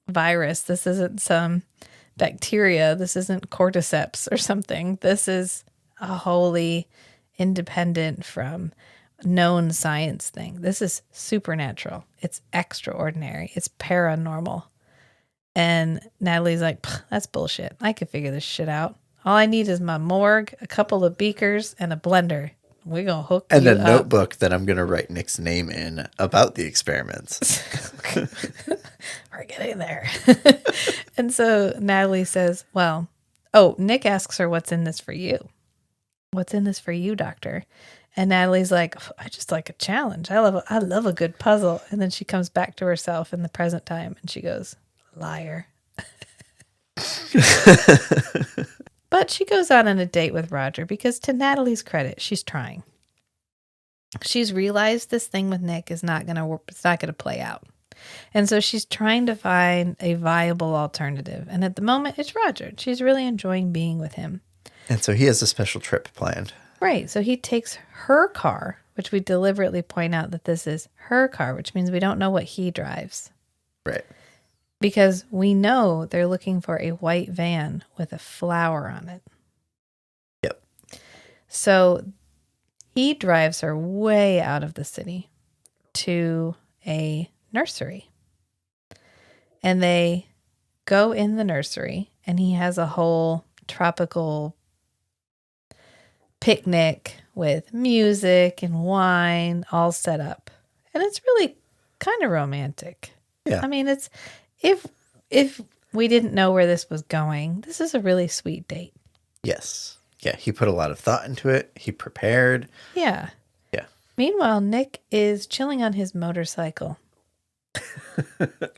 S2: virus. This isn't some bacteria. This isn't cordyceps or something. This is a wholly independent from known science thing. This is supernatural. It's extraordinary. It's paranormal. And Natalie's like, "That's bullshit. I could figure this shit out. All I need is my morgue, a couple of beakers, and a blender. We're going to hook you up.
S3: And a notebook that I'm going to write Nick's name in about the experiments."
S2: We're getting there. And so Natalie says, Nick asks her, "What's in this for you? What's in this for you, doctor?" And Natalie's like, "I just like a challenge. I love a good puzzle." And then she comes back to herself in the present time and she goes, "Liar." But she goes out on a date with Roger because, to Natalie's credit, she's trying. She's realized this thing with Nick is not going to work. It's not going to play out. And so she's trying to find a viable alternative. And at the moment, it's Roger. She's really enjoying being with him.
S3: And so he has a special trip planned.
S2: Right. So he takes her car, which we deliberately point out that this is her car, which means we don't know what he drives.
S3: Right.
S2: Because we know they're looking for a white van with a flower on it.
S3: Yep.
S2: So he drives her way out of the city to a nursery. And they go in the nursery, and he has a whole tropical picnic with music and wine all set up. And it's really kind of romantic.
S3: Yeah.
S2: I mean, it's if we didn't know where this was going, this is a really sweet date.
S3: Yes. Yeah, he put a lot of thought into it. He prepared.
S2: Yeah.
S3: Yeah.
S2: Meanwhile, Nick is chilling on his motorcycle.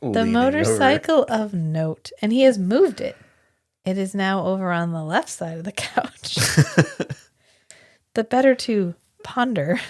S2: The motorcycle of note. And he has moved it. It is now over on the left side of the couch. The better to ponder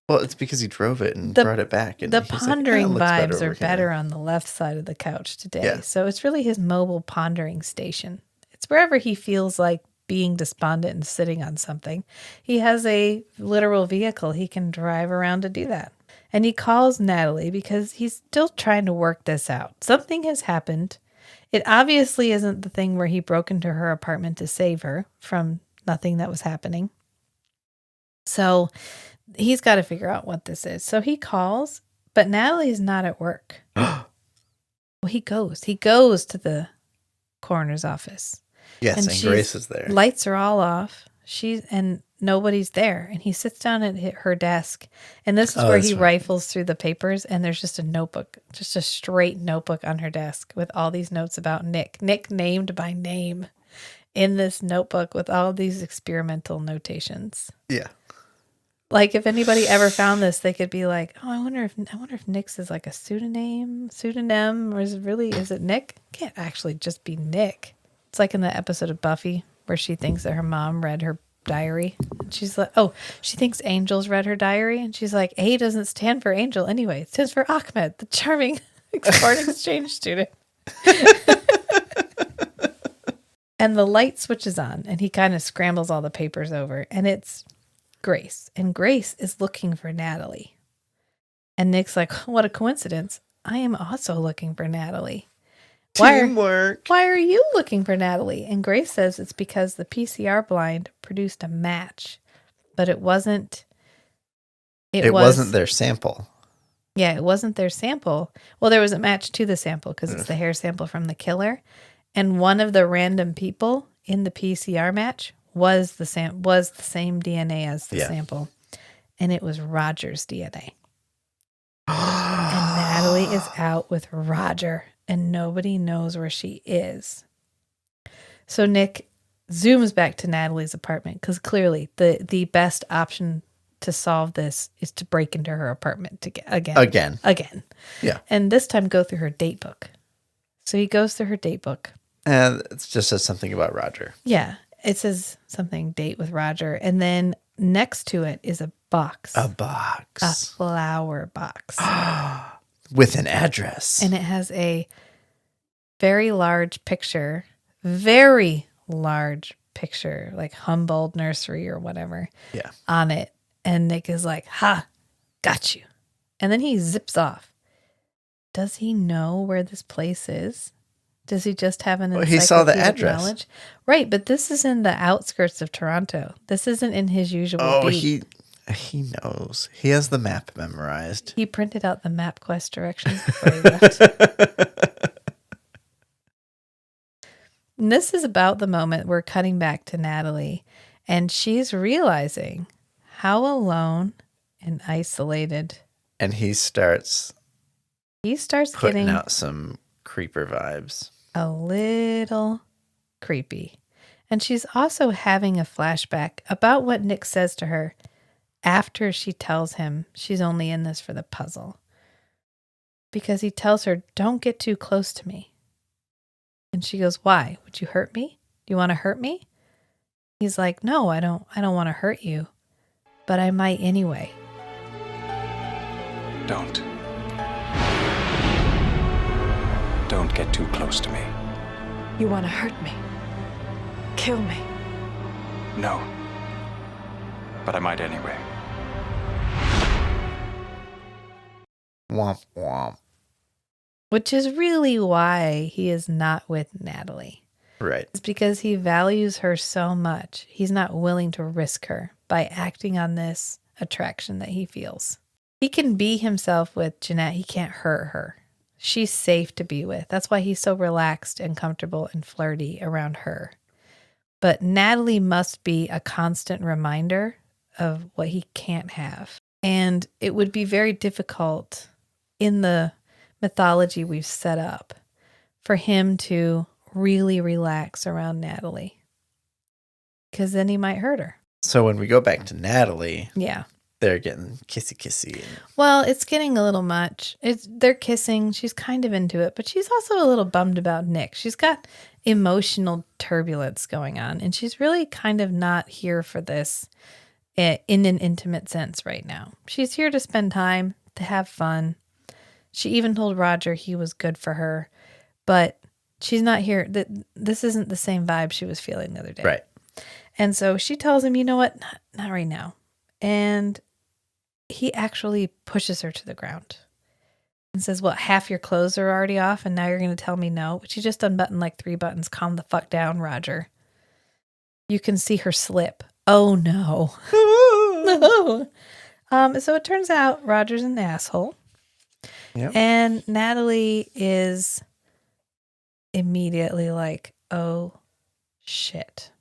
S3: Well, it's because he drove it and
S2: The-
S3: brought it back. And
S2: The
S3: he's like,
S2: pondering
S3: "Ah, it looks
S2: vibes
S3: over
S2: are
S3: here."
S2: better on the left side of the couch today.
S3: Yeah.
S2: So it's really his mobile pondering station. It's wherever he feels like being despondent and sitting on something. He has a literal vehicle he can drive around to do that. And he calls Natalie because he's still trying to work this out. Something has happened. It obviously isn't the thing where he broke into her apartment to save her from nothing that was happening. So he's got to figure out what this is. So he calls, but Natalie's not at work. Well, he goes. He goes to the coroner's office.
S3: Yes, and
S2: she's-
S3: Grace is there.
S2: Lights are all off. And nobody's there. And he sits down at her desk. And this is where
S3: that's
S2: he
S3: right.
S2: rifles through the papers. And there's just a notebook, just a straight notebook on her desk with all these notes about Nick. Nick named by name in this notebook with all these experimental notations.
S3: Yeah.
S2: Like if anybody ever found this, they could be like, "Oh, I wonder if Nick's is like a pseudonym, or is it Nick? Can't actually just be Nick." It's like in the episode of Buffy where she thinks that her mom read her diary. And she's like, "Oh, she thinks Angel's read her diary," and she's like, "A doesn't stand for Angel anyway. It stands for Ahmed, the charming foreign exchange student." And the light switches on, and he kind of scrambles all the papers over, and it's Grace. And Grace is looking for Natalie. And Nick's like, "What a coincidence. I am also looking for Natalie."
S3: Teamwork.
S2: Why are you looking for Natalie? And Grace says it's because the PCR blind produced a match, but it wasn't.
S3: It wasn't their sample.
S2: Yeah, it wasn't their sample. Well, there was a match to the sample because it's the hair sample from the killer. And one of the random people in the PCR match was the same DNA as the sample. And it was Roger's DNA. And Natalie is out with Roger, and nobody knows where she is. So Nick zooms back to Natalie's apartment because clearly the best option to solve this is to break into her apartment again.
S3: Yeah.
S2: And this time go through her date book. So he goes through her date book.
S3: And it just says something about Roger.
S2: Yeah. It says something date with Roger. And then next to it is a box.
S3: A box.
S2: A flower box.
S3: With an address.
S2: And it has a very large picture, like Humboldt Nursery or whatever, on it. And Nick is like, "Ha, got you." And then he zips off. Does he know where this place is? Does he just have an
S3: he saw the
S2: encyclopedic
S3: address.
S2: knowledge? Right, but this is in the outskirts of Toronto. This isn't in his usual beat.
S3: He knows. He has the map memorized.
S2: He printed out the MapQuest directions before he left. And this is about the moment we're cutting back to Natalie, and she's realizing how alone and isolated.
S3: And he starts putting
S2: getting
S3: out some creeper vibes.
S2: a little creepy. And she's also having a flashback about what Nick says to her after she tells him she's only in this for the puzzle. Because he tells her, "Don't get too close to me." And she goes, "Why? Would you hurt me? Do you want to hurt me?" He's like, "No, I don't want to hurt you, but I might anyway."
S1: Don't get too close to me.
S4: You want to hurt me? Kill me?
S1: No. But I might anyway.
S3: Womp womp.
S2: Which is really why he is not with Natalie.
S3: Right.
S2: It's because he values her so much. He's not willing to risk her by acting on this attraction that he feels. He can be himself with Jeanette. He can't hurt her. She's safe to be with. That's why he's so relaxed and comfortable and flirty around her. But Natalie must be a constant reminder of what he can't have. And it would be very difficult in the mythology we've set up for him to really relax around Natalie. Because then he might hurt her.
S3: So when we go back to Natalie,
S2: Yeah.
S3: they're getting kissy.
S2: Well, it's getting a little much. They're kissing. She's kind of into it, but she's also a little bummed about Nick. She's got emotional turbulence going on, and she's really kind of not here for this in an intimate sense right now. She's here to spend time, to have fun. She even told Roger he was good for her, but she's not here. This isn't the same vibe she was feeling the other day.
S3: Right.
S2: And so she tells him, you know what? Not right now. And he actually pushes her to the ground and says, well, half your clothes are already off and now you're going to tell me no? But she just unbuttoned like 3 buttons. Calm the fuck down, Roger. You can see her slip. Oh, no. No. So it turns out Roger's an asshole.
S3: Yep.
S2: And Natalie is immediately like, oh, shit.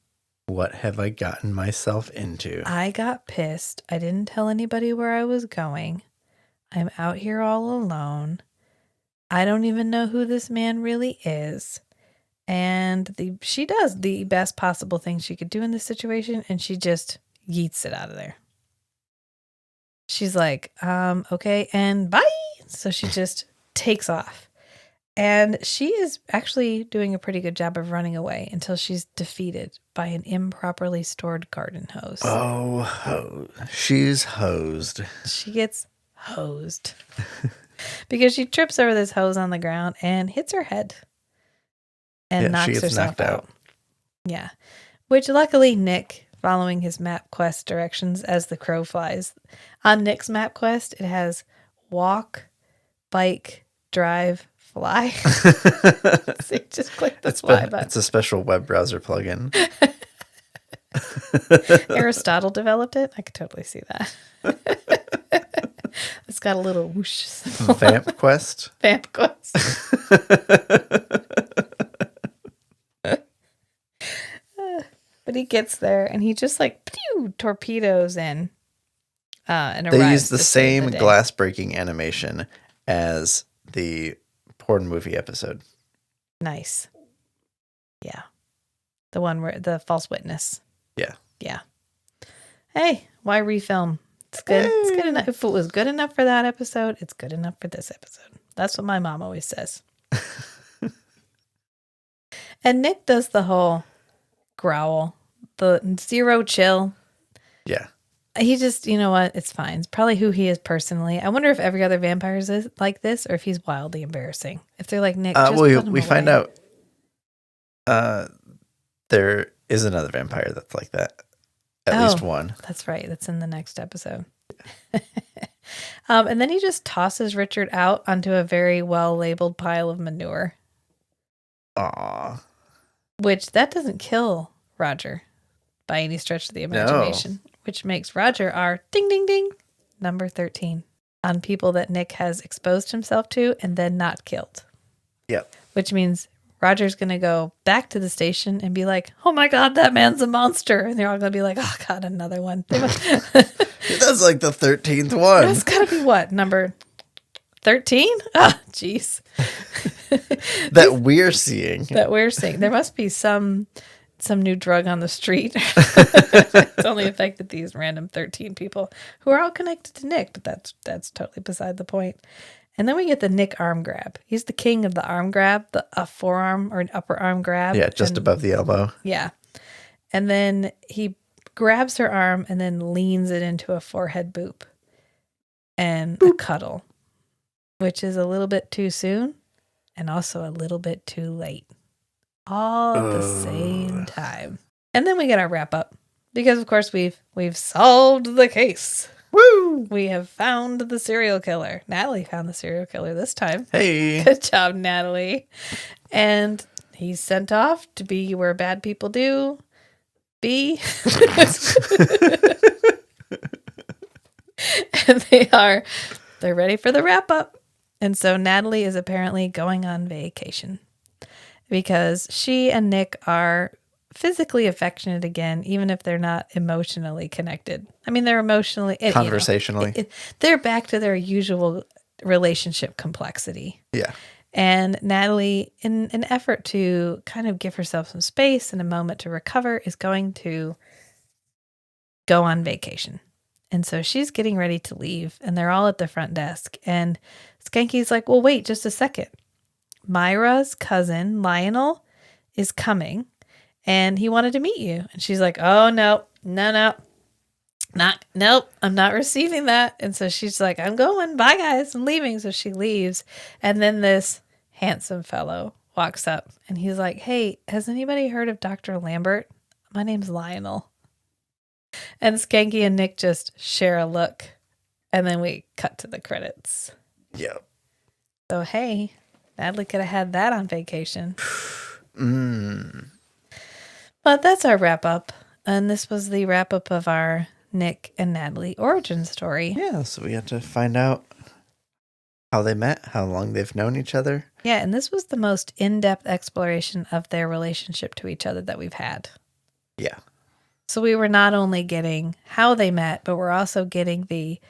S3: What have I gotten myself into?
S2: I got pissed. I didn't tell anybody where I was going. I'm out here all alone. I don't even know who this man really is. And she does the best possible thing she could do in this situation, and she just yeets it out of there. She's like, okay, and bye. So she just takes off. And she is actually doing a pretty good job of running away until she's defeated by an improperly stored garden hose.
S3: Oh, she's hosed.
S2: She gets hosed because she trips over this hose on the ground and hits her head and knocks herself out. Yeah. Which luckily Nick, following his map quest directions as the crow flies, on Nick's map quest, it has walk, bike, drive, fly. So you just click the fly button.
S3: It's a special web browser plugin.
S2: Aristotle developed it. I could totally see that. It's got a little whoosh symbol.
S3: Vamp Quest.
S2: Vamp Quest. But he gets there and he just like pew, torpedoes in. And
S3: they
S2: arrives
S3: use the
S2: to save
S3: same
S2: day.
S3: glass breaking animation as the porn movie episode.
S2: Nice. Yeah. The one where the false witness.
S3: Yeah.
S2: Yeah. Hey, why refilm? It's good. It's good enough. If it was good enough for that episode, it's good enough for this episode. That's what my mom always says. And Nick does the whole growl, the zero chill.
S3: Yeah.
S2: He just, you know what? It's fine. It's probably who he is personally. I wonder if every other vampire is like this or if he's wildly embarrassing. If they're like, Nick, just put him
S3: we
S2: away.
S3: find out there is another vampire that's like that. At least one.
S2: That's right. That's in the next episode. And then he just tosses Richard out onto a very well-labeled pile of manure.
S3: Aw.
S2: Which, that doesn't kill Roger by any stretch of the imagination. No. Which makes Roger our ding, ding, ding, number 13 on people that Nick has exposed himself to and then not killed.
S3: Yep.
S2: Which means Roger's going to go back to the station and be like, oh my God, that man's a monster. And they're all going to be like, oh God, another one.
S3: That's like the 13th one.
S2: That's got to be what? Number 13? Ah, jeez.
S3: That we're seeing.
S2: There must be some new drug on the street. It's only affected these random 13 people who are all connected to Nick, but that's totally beside the point. And then we get the Nick arm grab. He's the king of the arm grab, the forearm or an upper arm grab.
S3: Yeah, just above the elbow.
S2: Yeah. And then he grabs her arm and then leans it into a forehead boop and a cuddle, which is a little bit too soon and also a little bit too late. All at the same time. And then we get our wrap up because, of course, we've solved the case.
S3: Woo!
S2: We have found the serial killer. Natalie found the serial killer this time.
S3: Hey.
S2: Good job, Natalie. And he's sent off to be where bad people do be. And they're ready for the wrap up. And so Natalie is apparently going on vacation because she and Nick are physically affectionate again, even if they're not emotionally connected. I mean, they're emotionally...
S3: Conversationally.
S2: They're back to their usual relationship complexity.
S3: Yeah.
S2: And Natalie, in an effort to kind of give herself some space and a moment to recover, is going to go on vacation. And so she's getting ready to leave, and they're all at the front desk. And Skanky's like, well, wait just a second. Myra's cousin, Lionel, is coming. And he wanted to meet you. And she's like, oh, no. Nope, I'm not receiving that. And so she's like, I'm going. Bye, guys. I'm leaving. So she leaves. And then this handsome fellow walks up and he's like, hey, has anybody heard of Dr. Lambert? My name's Lionel. And Skanky and Nick just share a look. And then we cut to the credits.
S3: Yep.
S2: So, hey, Natalie could have had that on vacation. But that's our wrap up. And this was the wrap up of our Nick and Natalie origin story.
S3: Yeah, so we had to find out how they met, how long they've known each other.
S2: Yeah, and this was the most in-depth exploration of their relationship to each other that we've had.
S3: Yeah.
S2: So we were not only getting how they met, but we're also getting a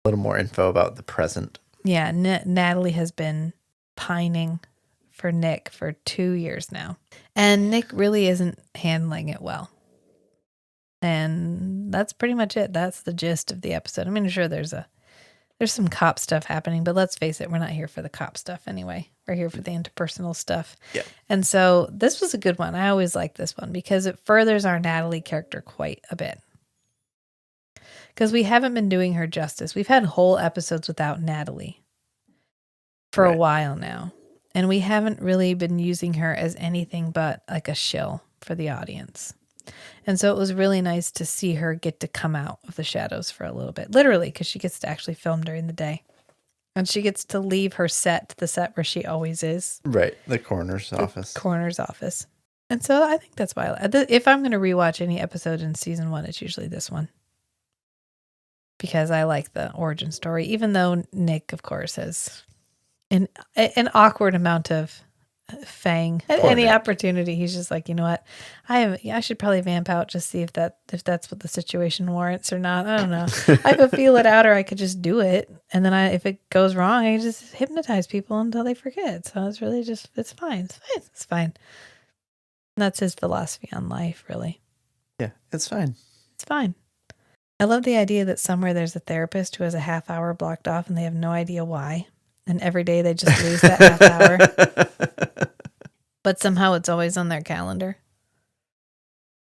S3: little more info about the present.
S2: Yeah, Natalie has been pining for Nick for 2 years now. And Nick really isn't handling it well. And that's pretty much it. That's the gist of the episode. I mean, sure, there's some cop stuff happening, but let's face it, we're not here for the cop stuff anyway. We're here for the interpersonal stuff.
S3: Yeah.
S2: And so this was a good one. I always like this one because it furthers our Natalie character quite a bit. Because we haven't been doing her justice. We've had whole episodes without Natalie for a while now. And we haven't really been using her as anything but like a shill for the audience. And so it was really nice to see her get to come out of the shadows for a little bit. Literally, because she gets to actually film during the day. And she gets to leave her set, the set where she always is.
S3: Right, the coroner's office.
S2: Coroner's office. And so I think that's why, if I'm going to rewatch any episode in season 1, it's usually this one. Because I like the origin story, even though Nick, of course, has an awkward amount of fang at any opportunity. He's just like, you know what, I should probably vamp out, just see if that's what the situation warrants or not. I don't know. I could feel it out, or I could just do it, and then if it goes wrong, I just hypnotize people until they forget. So it's really just it's fine. And that's his philosophy on life, really.
S3: Yeah, it's fine.
S2: It's fine. I love the idea that somewhere there's a therapist who has a half hour blocked off and they have no idea why. And every day they just lose that half hour. But somehow it's always on their calendar.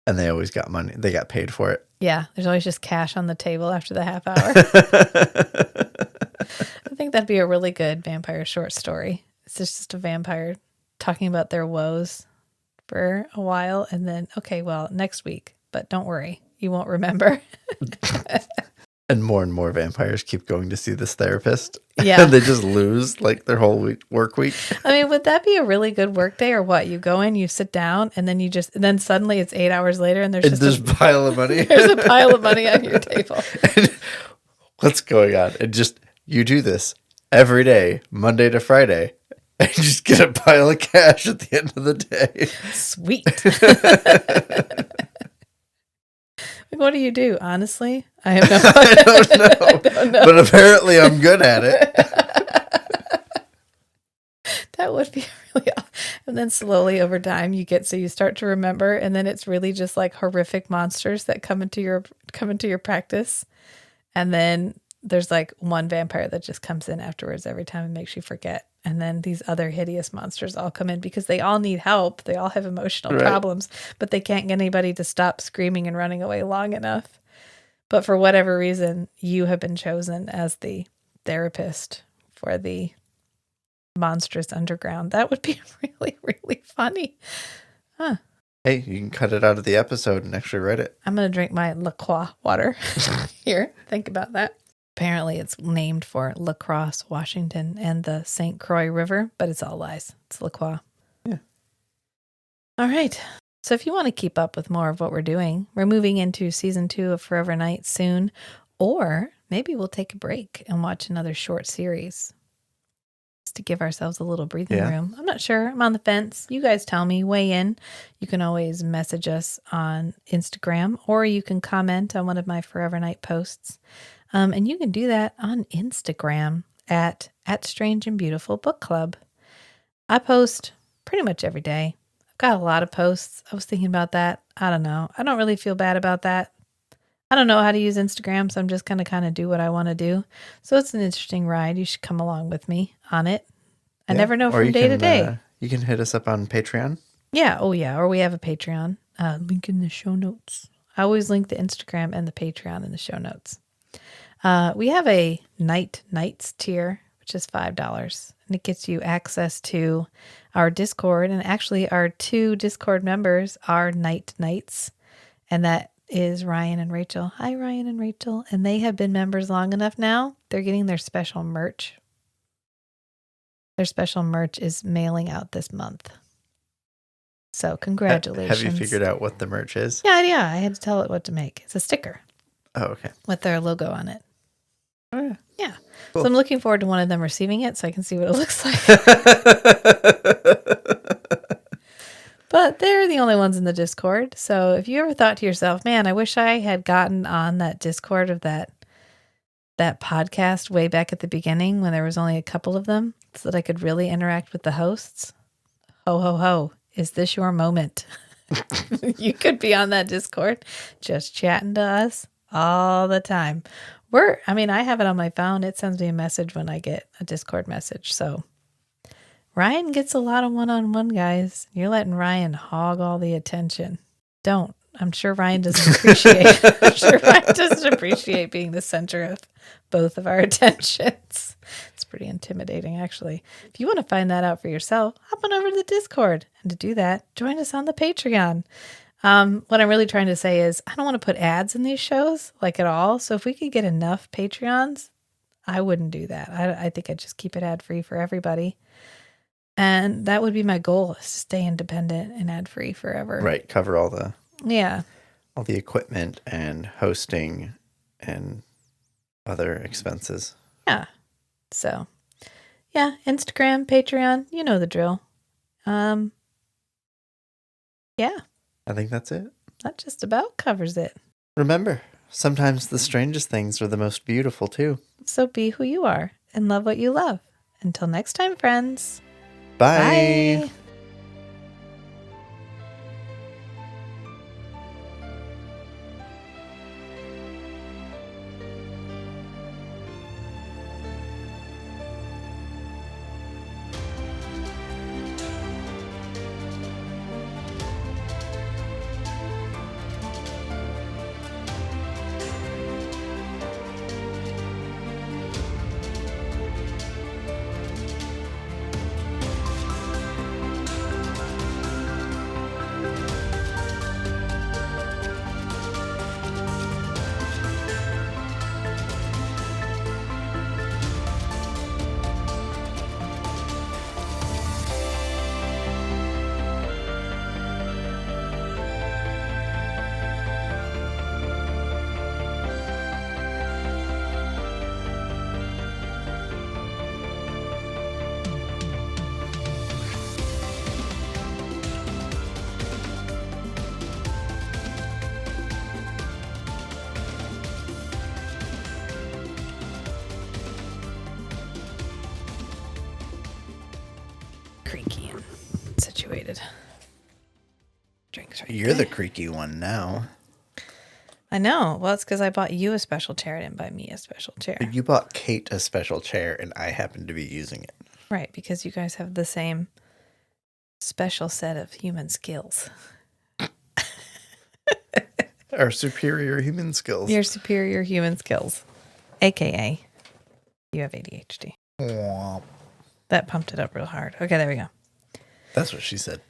S3: And they always got money. They got paid for it.
S2: Yeah, there's always just cash on the table after the half hour. I think that'd be a really good vampire short story. It's just a vampire talking about their woes for a while. And then, okay, well, next week. But don't worry, you won't remember.
S3: And more vampires keep going to see this therapist.
S2: Yeah.
S3: And they just lose like their whole work week.
S2: I mean, would that be a really good work day or what? You go in, you sit down, and then suddenly it's 8 hours later and there's just
S3: a pile of money.
S2: There's a pile of money on your table.
S3: And what's going on? And just, you do this every day, Monday to Friday, and you just get a pile of cash at the end of the day.
S2: Sweet. What do you do? Honestly, I have no
S3: I don't know. But apparently I'm good at it.
S2: That would be really awesome. And then slowly over time you start to remember, and then it's really just like horrific monsters that come into your practice. And then there's like one vampire that just comes in afterwards every time and makes you forget. And then these other hideous monsters all come in because they all need help. They all have emotional problems, but they can't get anybody to stop screaming and running away long enough. But for whatever reason, you have been chosen as the therapist for the monstrous underground. That would be really, really funny. Huh.
S3: Hey, you can cut it out of the episode and actually write it.
S2: I'm going to drink my La Croix water. Here, think about that. Apparently it's named for La Crosse, Washington, and the St. Croix River, but it's all lies. It's La Croix.
S3: Yeah.
S2: All right. So if you want to keep up with more of what we're doing, we're moving into season 2 of Forever Night soon, or maybe we'll take a break and watch another short series just to give ourselves a little breathing room. I'm not sure. I'm on the fence. You guys tell me, weigh in. You can always message us on Instagram, or you can comment on one of my Forever Night posts. And you can do that on Instagram at Strange and Beautiful Book Club. I post pretty much every day. I've got a lot of posts. I was thinking about that. I don't know. I don't really feel bad about that. I don't know how to use Instagram, so I'm just going to kind of do what I want to do. So it's an interesting ride. You should come along with me on it. I never know from day to day.
S3: You can hit us up on Patreon.
S2: Yeah. Oh, yeah. Or we have a Patreon. Link in the show notes. I always link the Instagram and the Patreon in the show notes. We have a Nights tier, which is $5. And it gets you access to our Discord. And actually, our 2 Discord members are Nights. And that is Ryan and Rachel. Hi, Ryan and Rachel. And they have been members long enough now. They're getting their special merch. Their special merch is mailing out this month. So congratulations.
S3: Have you figured out what the merch is?
S2: Yeah. I had to tell it what to make. It's a sticker.
S3: Oh, okay.
S2: With their logo on it.
S3: Oh, yeah.
S2: Yeah.
S3: Cool.
S2: So I'm looking forward to one of them receiving it so I can see what it looks like. But they're the only ones in the Discord. So if you ever thought to yourself, man, I wish I had gotten on that Discord of that podcast way back at the beginning when there was only a couple of them so that I could really interact with the hosts. Ho, ho, ho. Is this your moment? You could be on that Discord just chatting to us all the time. I have it on my phone. It sends me a message when I get a Discord message. So Ryan gets a lot of one-on-one, guys. You're letting Ryan hog all the attention. Don't. I'm sure Ryan doesn't appreciate being the center of both of our attentions. It's pretty intimidating, actually. If you want to find that out for yourself, hop on over to the Discord. And to do that, join us on the Patreon. What I'm really trying to say is I don't want to put ads in these shows, like at all. So if we could get enough Patreons, I wouldn't do that. I think I'd just keep it ad-free for everybody. And that would be my goal, is to stay independent and ad-free forever.
S3: Right. Cover all the equipment and hosting and other expenses.
S2: Yeah. So, yeah, Instagram, Patreon, you know the drill. Yeah.
S3: I think that's it.
S2: That just about covers it.
S3: Remember, sometimes the strangest things are the most beautiful, too.
S2: So be who you are and love what you love. Until next time, friends.
S3: Bye.
S2: Bye. Creaky and situated. Drinks right
S3: You're
S2: there.
S3: the creaky one now.
S2: I know. Well, it's because I bought you a special chair. I didn't buy me a special chair.
S3: You bought Kate a special chair, and I happen to be using it.
S2: Right, because you guys have the same special set of human skills.
S3: Our superior human skills.
S2: Your superior human skills. AKA, you have ADHD.
S3: Womp.
S2: That pumped it up real hard. Okay, there we go.
S3: That's what she said.